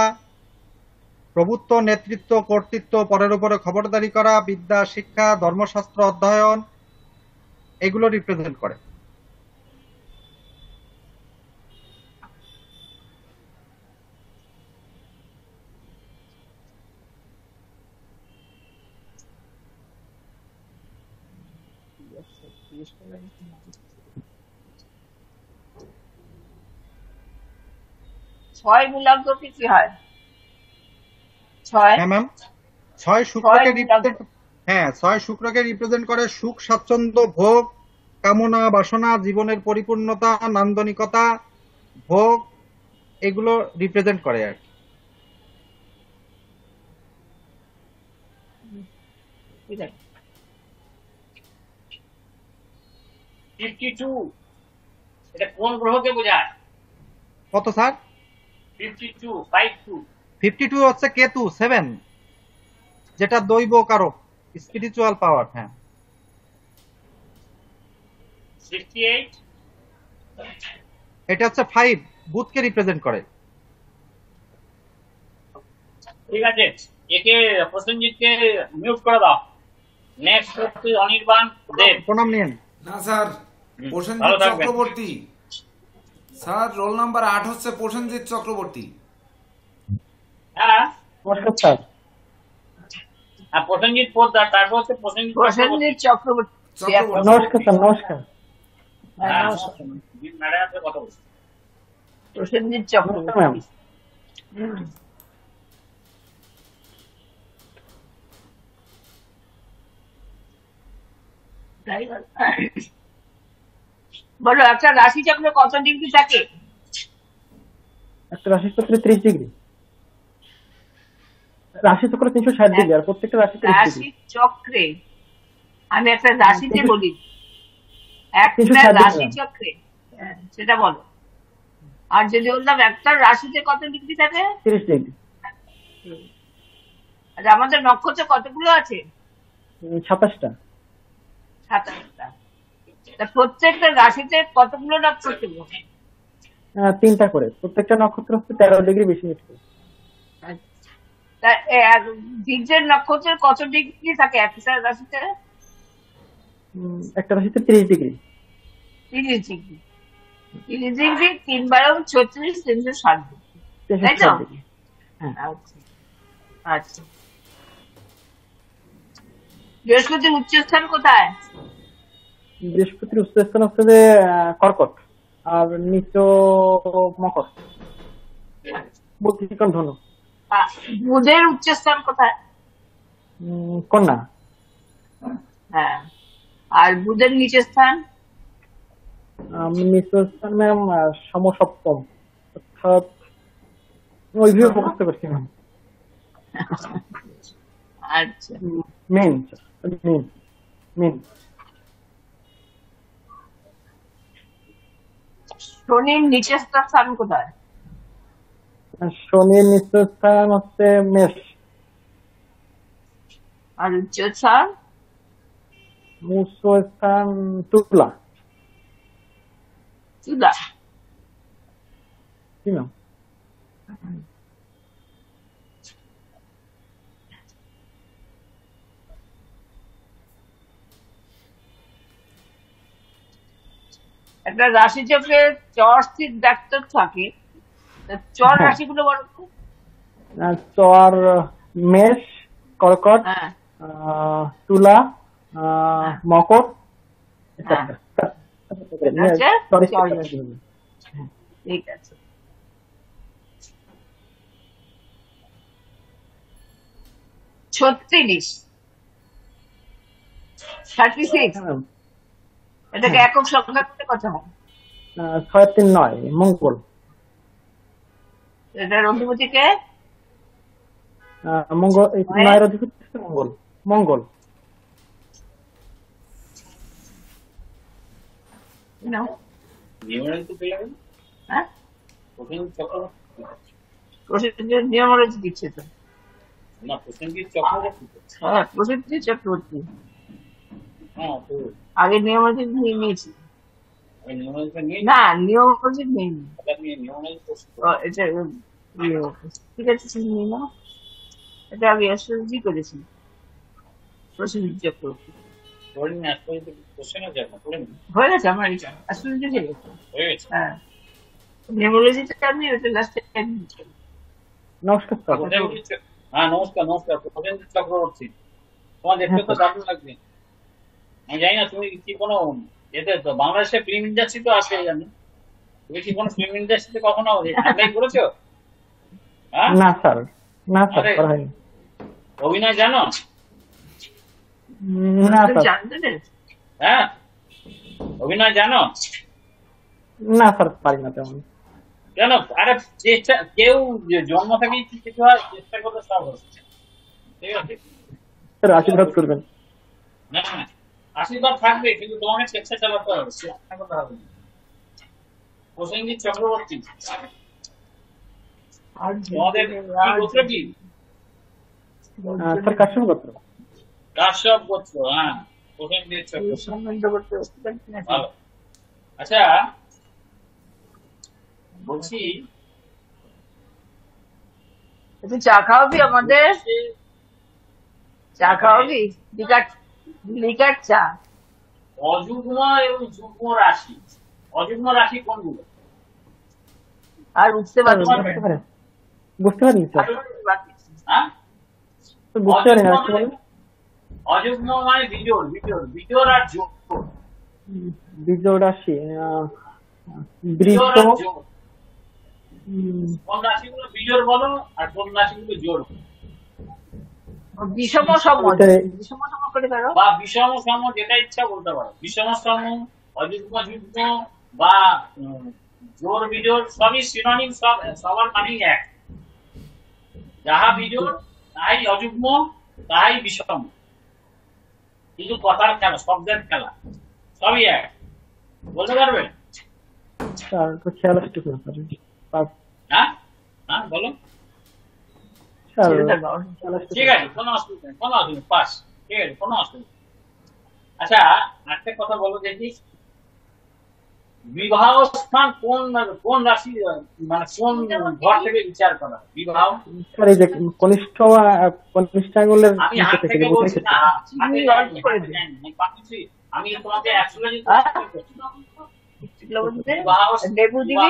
প্রভুত্ব, নেতৃত্ব, কর্তৃত্ব, পরের উপরে খবরদারি করা, বিদ্যা, শিক্ষা, ধর্মশাস্ত্র অধ্যয়ন, এগুলো রিপ্রেজেন্ট করে। ছয় মূলাঙ্ক কি হয়? ছয়। হ্যাঁ ম্যাম, 6 শুক্রকে রিপ্রেজেন্ট, হ্যাঁ 6 শুক্রকে রিপ্রেজেন্ট করে সুখ, স্বাচ্ছন্দ্য, ভোগ, কামনা, বাসনা, জীবনের পরিপূর্ণতা, নান্দনিকতা, ভোগ, এগুলো রিপ্রেজেন্ট করে আর কি। ঠিক আছে। 52 এটা কোন গ্রহকে বোঝায়? কত স্যার? 52 52 হচ্ছে কেতু 7, যেটা দৈব কারক, স্পিরিচুয়াল পাওয়ার। হ্যাঁ। 68 এটা হচ্ছে 5, বুধকে রিপ্রেজেন্ট করে। ঠিক আছে, একে প্রসেনজিৎকে মিউট করে দাও। নেক্সট হচ্ছে অনির্বাণ দেব। প্রণাম নিন। না স্যার, ভালো প্রসেনজিৎ থাকবেন। চক্রবর্তী স্যার, রোল নাম্বার 8 হচ্ছে প্রসেনজিৎ চক্রবর্তী। হ্যাঁ, নমস্কার স্যার। আর প্রসেনজিৎ পোদ্দার, তারপর হচ্ছে প্রসেনজিৎ প্রসেনজিৎ চক্রবর্তী। চক্রবর্তী। নমস্কার স্যার, নমস্কার। হ্যাঁ, ম্যাডাম আছে কথা বলছি। প্রসেনজিৎ নমস্কার ম্যাম। চক্রবর্তী। হুম। বলো, একটা রাশি চক্রে কত ডিগ্রি থাকে? একটা রাশিচক্রে 30 ডিগ্রি। রাশিচক্র 360 ডিগ্রি, আর প্রত্যেকটা রাশি 30 রাশি ডিগ্রি। চক্রে, আমি একটা রাশিতে বলি, একটা 360 রাশি ডিগ্রি। চক্রে, সেটা বলো। আর যদি বললাম একটা রাশিতে কত ডিগ্রি থাকে? 30 ডিগ্রি। আর আমাদের নক্ষত্র কতগুলো আছে? 27টা। 27টা। তা প্রত্যেকটা রাশিতে কতগুলো নক্ষত্র? 3টা করে, প্রত্যেকটা নক্ষত্র হচ্ছে 13 ডিগ্রি বেশি মিটবে। তা দিগ্গের নক্ষত্রের কত ডিগ্রি থাকে একটা রাশিতে? একটা রাশিতে 30 ডিগ্রি। 30 ডিগ্রি। 30 ডিগ্রি 3 × 36, 360 ডিগ্রি, তাই তো? 360 ডিগ্রি। হ্যাঁ। আচ্ছা আচ্ছা। বৃহস্পতির উচ্চস্থান কোথায়? বৃহস্পতির উচ্চস্থান হচ্ছে যে কর্কট, আর নিচ মকর, বুদ্ধিকণ ধনু। বুধের উচ্চস্থান কোথায়? কন্যা। হ্যাঁ, আর বুধের নিচের স্থান? নিচস্থান ম্যাম সমসপ্তম, অর্থাৎ ওইভাবে মুখস্থ করছি ম্যাম। আচ্ছা, মেন মেন মেন। শনির নিচের স্থান কোথায়? শনির নিচস্থান হচ্ছে মেষ। আর উচ্চ স্থান? উচ্চ স্থান তুলা। তুলা। কি ম্যাম? একটা রাশি চক্রে চর স্থির ডাক্তার থাকে, চর হ্যাঁ। রাশিগুলো বলো তো। চর মেষ, কর্কট, হ্যাঁ, তুলা, মকর। হ্যাঁ। ঠিক আছে। 36 এটাকে একক সংখ্যা করতে কত হয়? 6 3 9 মঙ্গল। এটার অধিপতি কে? মঙ্গল, 9 অধিপতি মঙ্গল। মঙ্গল। হ্যাঁ, নিয়মরাজি দিচ্ছে তো। হ্যাঁ, প্রসেনজিৎ চক্রবর্তী আগে নিয়মরাজি নিয়েছি। না, নিয়মরাজি নেইনি। এটা ঠিক আছে, নিয়ে নাও। এটা আগে এসএসজি করেছি, প্রসেনজিৎ চক্রবর্তী। হয়ে গেছে আমার, এটা এসএসজি হয়ে গেছে। হ্যাঁ, নিয়মরাজিটা আমি ওটা লাস্টে নমস্কার স্যার। হ্যাঁ, নমস্কার নমস্কার। প্রসেনজিৎ চক্রবর্তী, তোমার দেখতে তো দারুণ লাগবে। আমি জানি না তুমি কি কোনো এতে তো বাংলাদেশের ফিল্ম ইন্ডাস্ট্রি তো আছে জানি, তুমি কি কোনো ফিল্ম ইন্ডাস্ট্রিতে কখনো অ্যাপ্লাই করেছো? হ্যাঁ, না স্যার, না স্যার, আরে, করা হয়নি। অভিনয় জানো? না স্যার, জানতেন? হ্যাঁ, অভিনয় জানো? না স্যার, পারি না তেমন। কেন? আরে চেষ্টা, কেউ জন্ম থেকেই কিছু হয়, চেষ্টা করতে সব হচ্ছে। ঠিক আছে, স্যার আশীর্বাদ করবেন। না না, আশীর্বাদ থাকবে, কিন্তু তোমাকে চেষ্টা চালাতে হবে, চেষ্টা করতে হবে। প্রসেনজিৎ চক্রবর্তী, তোমাদের কি গোত্র কি? স্যার কাশ্যপ গোত্র। কাশ্যপ গোত্র। হ্যাঁ, প্রসেনজিৎ চক্রবর্তী, ভালো। আচ্ছা, বলছি একটু চা খাওয়াবি আমাদের? চা খাওয়াবি? লিকার চা। অযুগ্ম এবং যুগ্ম রাশি, অযুগ্ম রাশি কোনগুলো? আর উঠতে পারবো না। বুঝতে পারিনি স্যার, হ্যাঁ, বুঝতে পারিনি। আরেকটু বলেন। অযুগ্ম মানে বিজোড়, বিজোড়, বিজোড় আর জোড়। বিজোড় রাশি, বৃষ। বিজোড় আর জোড়। কোন রাশিগুলো বিজোড় বলো আর কোন রাশিগুলো জোড়? বিষম সম, বিষম সম করে পারো, বা বিষম সম, যেটা ইচ্ছা বলতে পারো। বিষম সম, অযুগ্ম যুগ্ম বা জোড় বিজোড় সবই সিনোনিম, সব সবার মানেই এক। যাহা বিজোড় তাই অযুগ্ম, তাই বিষম, কিন্তু কথার খেলা, শব্দের খেলা, সবই এক। বলতে পারবে? স্যার একটু খেয়াল আসতে করুন স্যার। হ্যাঁ হ্যাঁ, বলো। স্যার ঠিক আছে, কোনো অসুবিধা নেই, কোনো অসুবিধা, পাস। ঠিক আছে, কোনো অসুবিধা। আচ্ছা, একটা কথা বলো দেখি, বিবাহ স্থান কোন কোন রাশি, মানে কোন ঘর থেকে বিচার করা বিবাহ? স্যার এই যে কনিষ্ঠ আঙুলের আমি নিচে হাত থেকে থেকে বুঝে বলছি রেখেছি। না, আমি তোমাকে অ্যাস্ট্রোলজি লেবু দিবি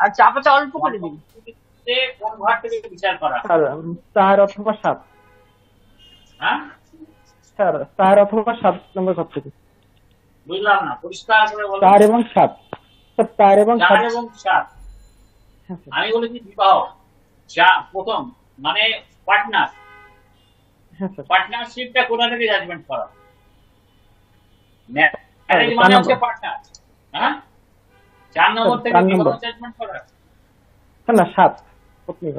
আর চা পাতা অল্প করে দিবি। কোন ঘর থেকে বিচার করা? স্যার 4 অথবা 7। হ্যাঁ স্যার 4 অথবা 7 নম্বর ঘর থেকে। বুঝলাম না, পরিষ্কার করে বলো। 4 এবং 7। স্যার 4 এবং 4 7। এবং 7। হ্যাঁ স্যার। আমি বলেছি বিবাহ, যা প্রথম মানে পার্টনার। হ্যাঁ স্যার। পার্টনারশিপটা কোথা থেকে জাজমেন্ট করা? ম্যারেজ মানে হচ্ছে পার্টনার। হ্যাঁ, 4 নম্বর থেকে 4 বিবাহ নম্বর জাজমেন্ট করা, না 7 পত্নী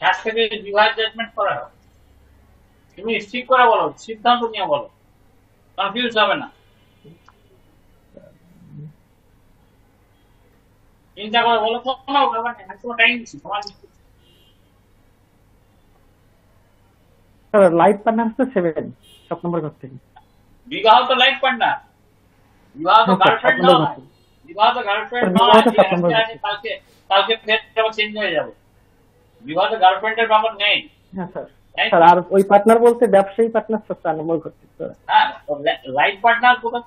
7 থেকে বিবাহ জাজমেন্ট করা হয়। তুমি ঠিক করে বলো, সিদ্ধান্ত নিয়ে বলো, কনফিউজ হবে না, চিন্তা করে বলো। কোনো ব্যাপার নেই, কোনো টাইম দিচ্ছি তোমার। স্যার লাইফ পার্টনার হচ্ছে 7 7 নম্বর ঘর থেকে। বিবাহ তো লাইফ পার্টনার, বিবাহ তো হ্যাঁ স্যার 7 গার্লফ্রেন্ড নম্বর ঘর নয়। থেকে। বিবাহ তো গার্লফ্রেন্ড স্যার বিবাহ নয় তো যে 7 নম্বর আজকে ঘর আছে থেকে। কালকে কালকে ফের আবার চেঞ্জ হয়ে যাবে। বিবাহ তো গার্লফ্রেন্ডের ব্যাপার নেই, হ্যাঁ স্যার। তাই স্যার তো? আর ওই পার্টনার বলতে ব্যবসায়ী পার্টনার স্যার 4 নম্বর ঘর থেকে স্যার। হ্যাঁ, লাইফ পার্টনার কোথা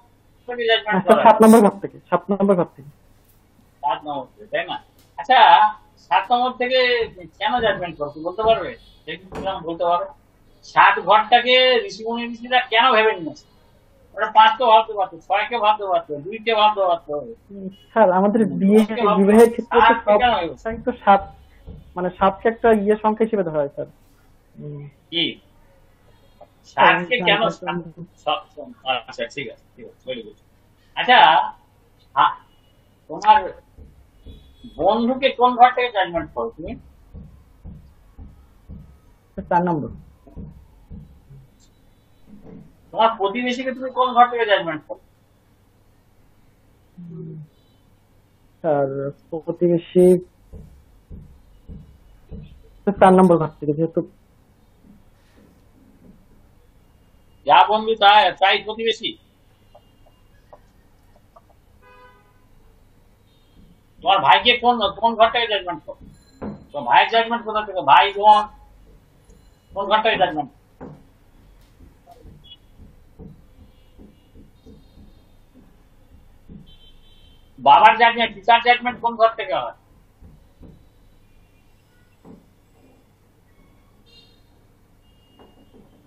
থেকে জাজমেন্ট হ্যাঁ স্যার করা 7 নম্বর ঘর থেকে, 7 নম্বর ঘর থেকে। 7 নম্বর থেকে, তাই না? আচ্ছা, 7 নম্বর থেকে কেন জাজমেন্ট করছো বলতে পারবে? বলতে পারো 7 ঘরটাকে ঋষিমুনি ঋষিরা কেন ভেবে নিয়েছে? ওরা 5 তো ভাবতে পারতো, 6 কে ভাবতে পারতো, 2 কে ভাবতে পারতো। স্যার আমাদের বিবাহের ক্ষেত্রে তো সবটাই তো 7 মানে 7কে একটা সংখ্যা হিসেবে ধরা হয় স্যার। কি 7 কে কেন? আচ্ছা, ঠিক আছে, ঠিক আছে, ভেরি গুড। আচ্ছা, তোমার বন্ধুকে কোন ঘর থেকে জাজমেন্ট করো তুমি? 4 নম্বর। তোমার প্রতিবেশীকে তুমি কোন ঘর থেকে জাজমেন্ট করো? স্যার প্রতিবেশী 4 নম্বর ঘর থেকে, যেহেতু যা বন্ধু তাই প্রতিবেশী। তোমার ভাইকে কোন কোন ঘর থেকে জাজমেন্ট করো? তোমার ভাইয়ের জাজমেন্ট কোথা থেকে? ভাই বোন কোন ঘর থেকে জাজমেন্ট? বাবার জাজমেন্ট, পিতার জাজমেন্ট কোন ঘর থেকে হয়?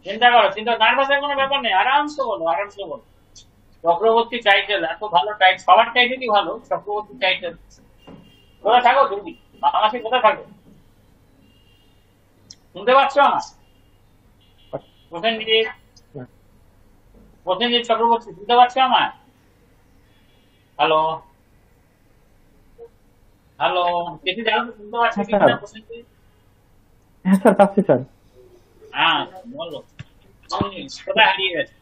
চিন্তা করো, নার্ভাসের কোনো ব্যাপার নেই, আরামসে বলো, আরামসে বলো। চক্রবর্তী টাইটেল, এত ভালো টাইটেল, সবার টাইটেলই ভালো, চক্রবর্তী টাইটেল। কোথায় থাকো তুমি? বাংলাদেশে কোথায় থাকো? শুনতে পাচ্ছ না? প্রসেনজিৎ চক্রবর্তী শুনতে পাচ্ছ আমায়? হ্যালো হ্যালো, দেখি দেখো তো শুনতে পাচ্ছ কি না প্রসেনজিৎ? হ্যাঁ স্যার পাচ্ছি স্যার। হ্যাঁ বলো, কোথায় হারিয়ে গেছে?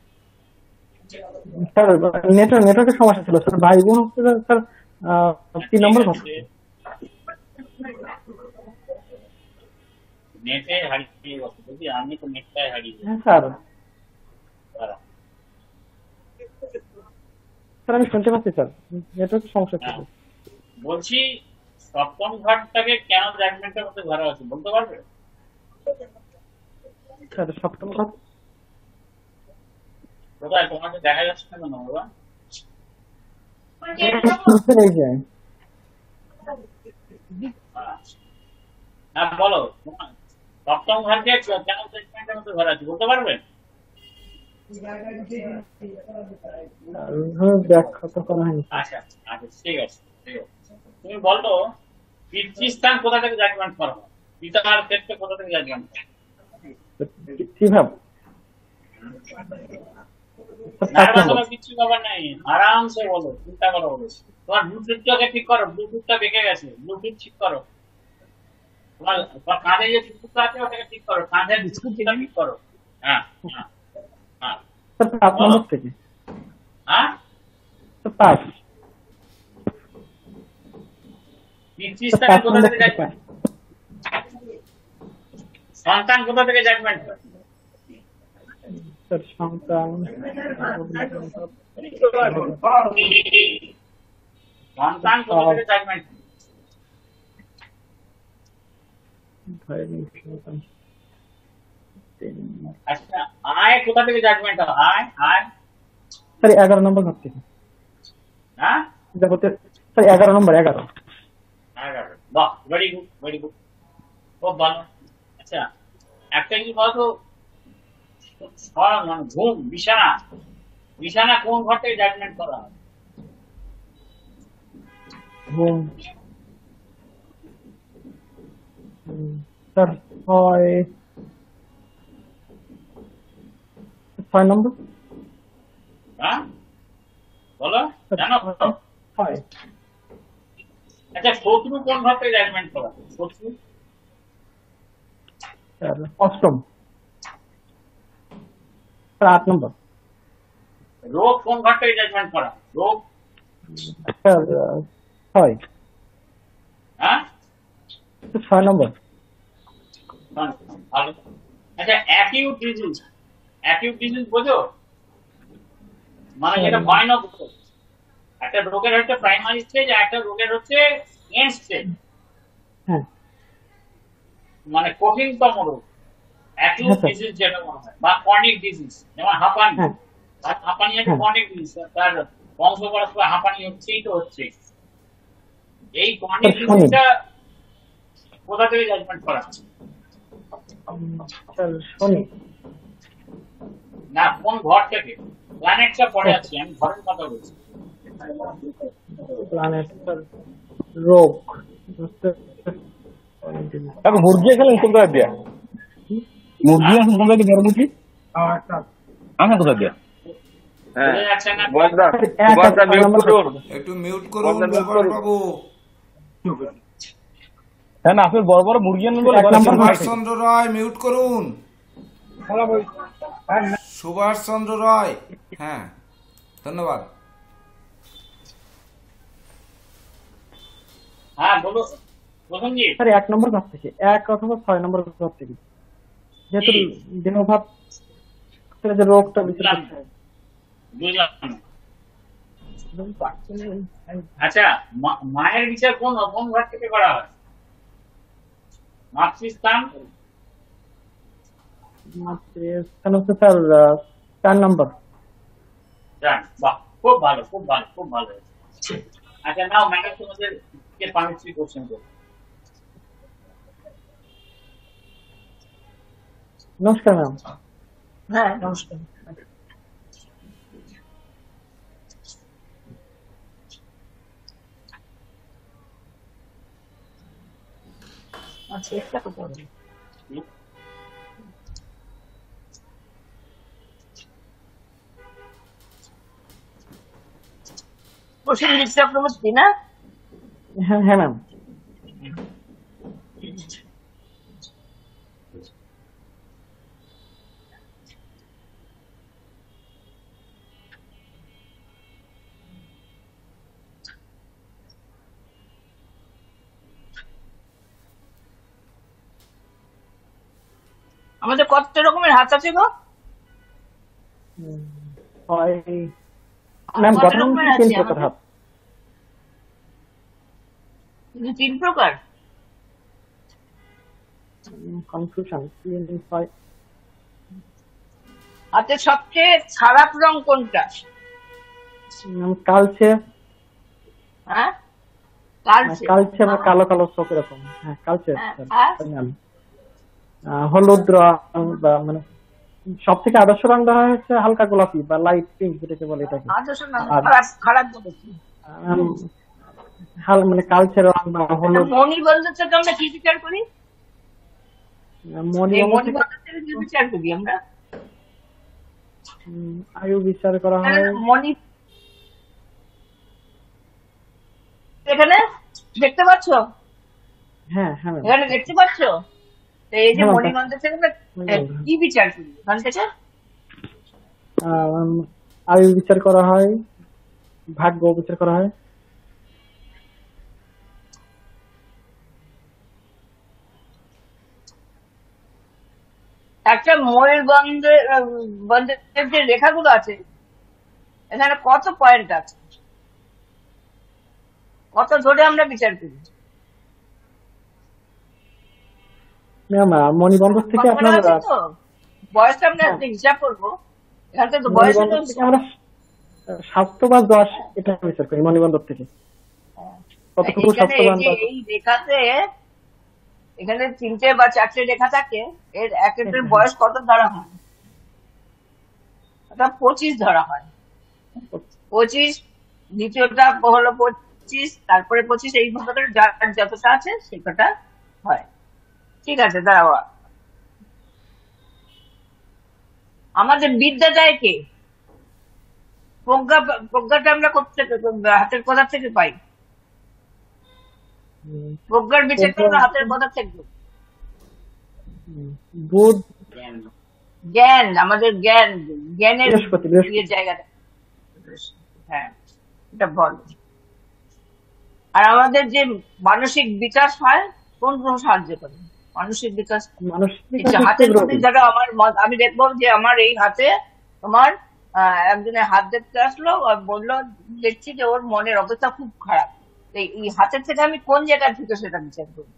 স্যার নেটওয়ার্কের সমস্যা ছিল স্যার। ভাই বোন হচ্ছে স্যার 3 নম্বর ঘর। নেটে হারিয়ে গেছে বুঝি, আমি তো নেটটাই হারিয়ে গেছি। হ্যাঁ স্যার। স্যার আমি শুনতে পাচ্ছি স্যার, নেটওয়ার্কের সমস্যা ছিল। বলছি সপ্তম ঘরটাকে কেন জাজমেন্টের মধ্যে ধরা হয়েছে বলতে পারবে? স্যার সপ্তম ঘর কোথায় তোমাকে দেখা যাচ্ছে না কেন বাবা? এই যে হ্যাঁ বলো, সপ্তম ঘরকে কেন জাজমেন্টের মধ্যে ধরা হয়েছে বলতে পারবে? ব্যাখ্যা তো করা হয়নি। আচ্ছা আচ্ছা, ঠিক আছে, ঠিক আছে। তুমি বলো পিতৃস্থান কোথা থেকে জাজমেন্ট করা হয়? পিতার ক্ষেত্রে কোথা থেকে জাজমেন্ট করা হয়? কিভাবে? কিছু ব্যাপার নাই, আরামসে বলো, চিন্তা করো বলো। তোমার ব্লুটুথটাকে ঠিক করো, ব্লুটুথটা বেঁকে গেছে, ব্লুটুথ ঠিক করো। তোমার কাঁধে যে ব্লুটুথটা আছে ওটাকে ঠিক করো, কাঁধের ব্লুটুথটা ঠিক করো। হ্যাঁ হ্যাঁ হ্যাঁ। 7 নম্বর থেকে। হ্যাঁ 5 পিতৃস্থানে কোথা থেকে জাজমেন্ট? সন্তান কোথা থেকে জাজমেন্ট করে? স্যার সন্তান সন্তান কোথা থেকে জাজমেন্ট? আচ্ছা, আয় কোথা থেকে জাজমেন্ট হয়? আয় আয় স্যার 11 নম্বর ঘর থেকে। হ্যাঁ স্যার 11 নম্বর 11। বাহ, ভেরি গুড, ভেরি গুড, খুব ভালো। আচ্ছা, একটা কি বলতো, মানে ঘুম, বিছানা, বিছানা কোন ঘর থেকে জাজমেন্ট করা হয়? ঘুম স্যার 6 নম্বর। হ্যাঁ বলো, জানো? হয়। আচ্ছা, শত্রু কোন ঘর থেকে জাজমেন্ট করা? শত্রু স্যার অষ্টম। স্যার 8 নম্বর। রোগ কোন ঘর থেকে জাজমেন্ট করা? রোগ, স্যার 6। হ্যাঁ 6 নম্বর। ভালো। আচ্ছা, অ্যাকিউট ডিজিজ বোঝো? মানে যেটা ভয়ানক রোগ। একটা রোগের হচ্ছে প্রাইমারি স্টেজ, আর একটা রোগের হচ্ছে এন্ড স্টেজ, হ্যাঁ মানে কঠিনতম রোগ। অ্যাকিউট ডিজিজ যেটা মনে হয়, বা ক্রনিক ডিজিজ, যেমন হাঁপানি। হ্যাঁ আর হাঁপানি একটা ক্রনিক ডিজিজ, তার বংশ পরস্পর হাঁপানি হচ্ছেই তো হচ্ছে। এই ক্রনিক ডিজিজটা কোথা থেকে জাজমেন্ট করা? স্যার শনি। না, কোন ঘর থেকে? প্ল্যানেটটা পড়ে আছে, আমি ঘরের কথা বলছি। প্ল্যানেট স্যার রোগ। মুরগি খেলেন কোথায় দিয়া? মুরগি এখন কোথায় দিয়ে মুরগি? আসেন কোথায় দিয়া? বোঝা যাচ্ছে না? একটু মিউট করুন সুভাষ বাবু। হ্যাঁ না, আপনি বড় বড় মুরগি আনেন বলে সুভাষ চন্দ্র রায় মিউট করুন। সুভাষ চন্দ্র রায়, হ্যাঁ ধন্যবাদ। হ্যাঁ বলো প্রথমজিৎ। স্যার 1 নম্বর ঘর থেকে, 1 অথবা 6 নম্বর ঘর থেকে, যেহেতু দেহভাব যে রোগটা বিচার করতে হয়। বুঝলাম। আচ্ছা, মায়ের বিচার কোন কোন ঘর থেকে করা হয়? মাতৃস্থান। মাতৃস্থান হচ্ছে স্যার 4 নম্বর। জান, বাহ, খুব ভালো, খুব ভালো, খুব ভালো। আচ্ছা, নাও ম্যাডাম তোমাদের পারমিটরি কোশ্চেন করো। নমস্কার ম্যাম। হ্যাঁ নমস্কার। আচ্ছা, একটা কথা বলি। প্রসেনজিৎ চক্রবর্তী না? হ্যাঁ হ্যাঁ ম্যাম। আমাদের কত রকমের হাত আছে গো? ম্যাম কত গঠন রকমের 3 আছে প্রকার আমাদের? হাত। 3 প্রকার। কনফিউশন। হাতের সবচেয়ে খারাপ রং কোনটা? কালচে। হ্যাঁ কালচে। কালচে বা কালো কালো চোখ এরকম। হ্যাঁ কালচে হ্যাঁ, স্যার। আর? ম্যাম হলুদ রং বা মানে সব থেকে আদর্শ রং ধরা হচ্ছে হালকা গোলাপি বা লাইট পিঙ্ক যেটাকে বলে এটাকে। আদর্শ না, খারাপ খারাপ বলেছি। মানে কালচে রং বা হলুদ। মণিবন্ধ থেকে আমরা কি বিচার করি? এই মণিবন্ধ থেকে মণিবন্ধ থেকে কি বিচার করি আমরা? আয়ু বিচার করা হয়। মণি এখানে দেখতে পাচ্ছ? হ্যাঁ হ্যাঁ ম্যাম। এখানে দেখতে পাচ্ছ? তো এই যে হ্যাঁ, মণিবন্ধ থেকে আমরা কি বিচার করি ওখান থেকে? আয়ু বিচার করা হয়, ভাগ্য বিচার করা হয়। একটা ময়ূর বন্ধের যে রেখাগুলো আছে, এখানে কত পয়েন্ট আছে, কত ধরে আমরা বিচার করি? ম্যাম মণিবন্ধ থেকে কত আপনার আছে তো? বয়সটা আমরা হিসাব করবো, এখান থেকে তো বয়স মণিবন্ধ থেকে আমরা স্বাস্থ্য বা যশ এটা বিচার করি মণিবন্ধ থেকে। কতটুকু এখানে স্বাস্থ্যবান বা এই রেখাতে এখানে 3টে বা 4টে রেখা থাকে, এর এক একটার বয়স কত ধরা হয়? 25 ধরা হয়। 25, দ্বিতীয়টা হলো 25, তারপরে 25, এইভাবে করে যার যতটা আছে সেটা হয়। ঠিক আছে, দাঁড়াও। আমাদের বিদ্যা দেয় কে? প্রজ্ঞা, প্রজ্ঞাটা আমরা কোথেকে, হাতের কথার থেকে পাই। প্রজ্ঞার বিচারটা আমরা হাতের কথার থেকে পাই। বুধ, জ্ঞান, আমাদের জ্ঞান, জ্ঞানের বৃহস্পতি। জায়গাটা, হ্যাঁ এটা বল। আর আমাদের যে মানসিক বিকাশ হয় কোন গ্রহ সাহায্য করে মানসিক বিকাশ? হাতের মধ্যে ধরো আমি দেখবো যে আমার এই হাতে তোমার একজনের হাত দেখতে আসলো আর বললো, দেখছি যে ওর মনের অবস্থা খুব খারাপ, এই হাতের থেকে আমি কোন জায়গা থেকে সেটা বিচার করি?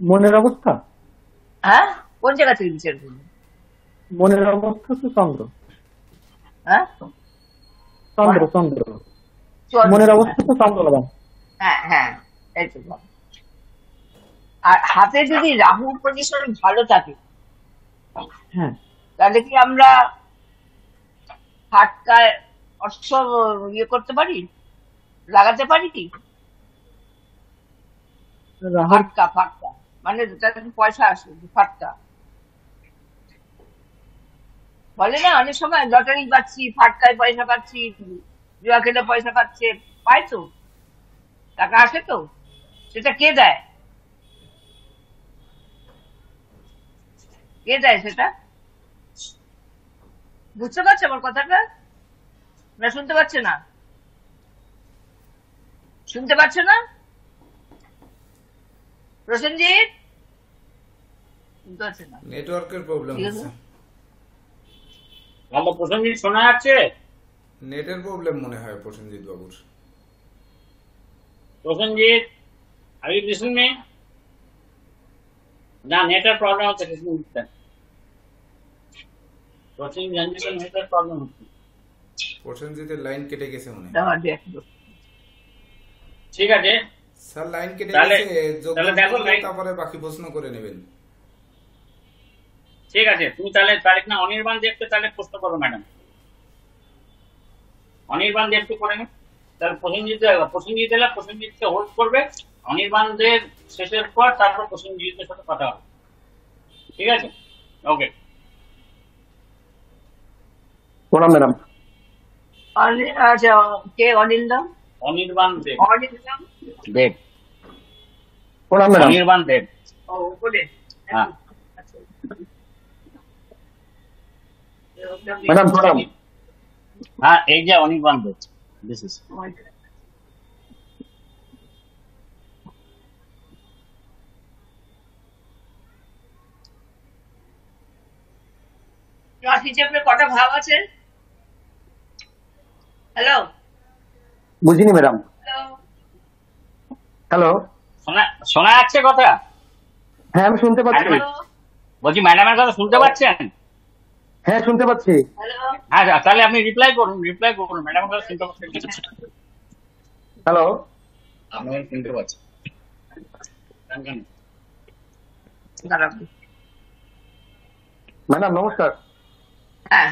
মনের অবস্থা, হ্যাঁ কোন জায়গা থেকে বিচার করি? মনের অবস্থা তো চন্দ্র। হ্যাঁ চন্দ্র, চন্দ্র মনের অবস্থা তো চন্দ্রবান। হ্যাঁ হ্যাঁ, এই তো। আর হাতে যদি রাহু পজিশন ভালো থাকে, হ্যাঁ, তাহলে কি আমরা ফাটকায় অর্থ ইয়ে করতে পারি, লাগাতে পারি কি? ফাটকা, ফাটকা মানে যাতে পয়সা আসে, ফাটকা বলে না অনেক সময় লটারি পাচ্ছি, ফাটকায় পয়সা পাচ্ছি, জুয়া খেলে পয়সা পাচ্ছে, পাই তো, টাকা আসে তো, সেটা কে দেয়? কে দেয় সেটা? বুঝতে পারছো আমার কথাটা না? শুনতে পাচ্ছে না? শুনতে পাচ্ছে না প্রসেনজিৎ? শুনতে পাচ্ছে না, নেটওয়ার্কের প্রবলেম হচ্ছে। আমার প্রসেনজিৎ শোনা যাচ্ছে? নেটের প্রবলেম মনে হয় প্রসেনজিৎ বাবুর। Prosenjit, are you listen me? না, নেটের প্রবলেম হচ্ছে। প্রসেনজিৎ নেটের প্রবলেম হচ্ছে। প্রসেনজিতের লাইন কেটে গেছে মনে হয়। ঠিক আছে স্যার, লাইন কেটে তাহলে দেখো গেছে, তারপরে বাকি প্রশ্ন করে নেবেন। ঠিক আছে, তুমি তাহলে তারিখ না অনির্বাণ দেবকে তাহলে প্রশ্ন করো ম্যাডাম। অনির্বাণ দেবকে করে নি, তাহলে প্রসেনজিৎকে হোল্ড করবে। অনির্বাণ দেব শেষের পর তারপর প্রসেনজিতের সাথে কথা হবে। ঠিক আছে, ওকে। প্রণাম ম্যাডাম। আচ্ছা, কে অনিন্দম? অনির্বাণ দেব। অনিন্দম দেব। প্রণাম ম্যাডাম। অনির্বাণ দেব। ও বলে, হ্যাঁ ম্যাডাম প্রণাম। হ্যাঁ, এই যে অনির্বাণ দেব, দিস ইজ। হিসেবে কটা ভাব আছে? হ্যালো, বুঝিনি ম্যাডাম। হ্যালো, শোনা যাচ্ছে কথা? হ্যাঁ আমি শুনতে পাচ্ছি। বলছি ম্যাডামের কথা শুনতে পাচ্ছেন? হ্যাঁ শুনতে পাচ্ছি। হ্যাঁ, তাহলে আপনি রিপ্লাই করুন ম্যাডামের কথা শুনতে পাচ্ছেন? হ্যালো, আমি শুনতে পাচ্ছি। ম্যাডাম নমস্কার। হ্যাঁ,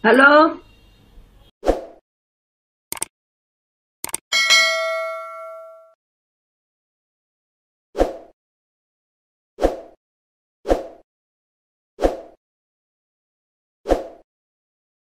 হ্যালো।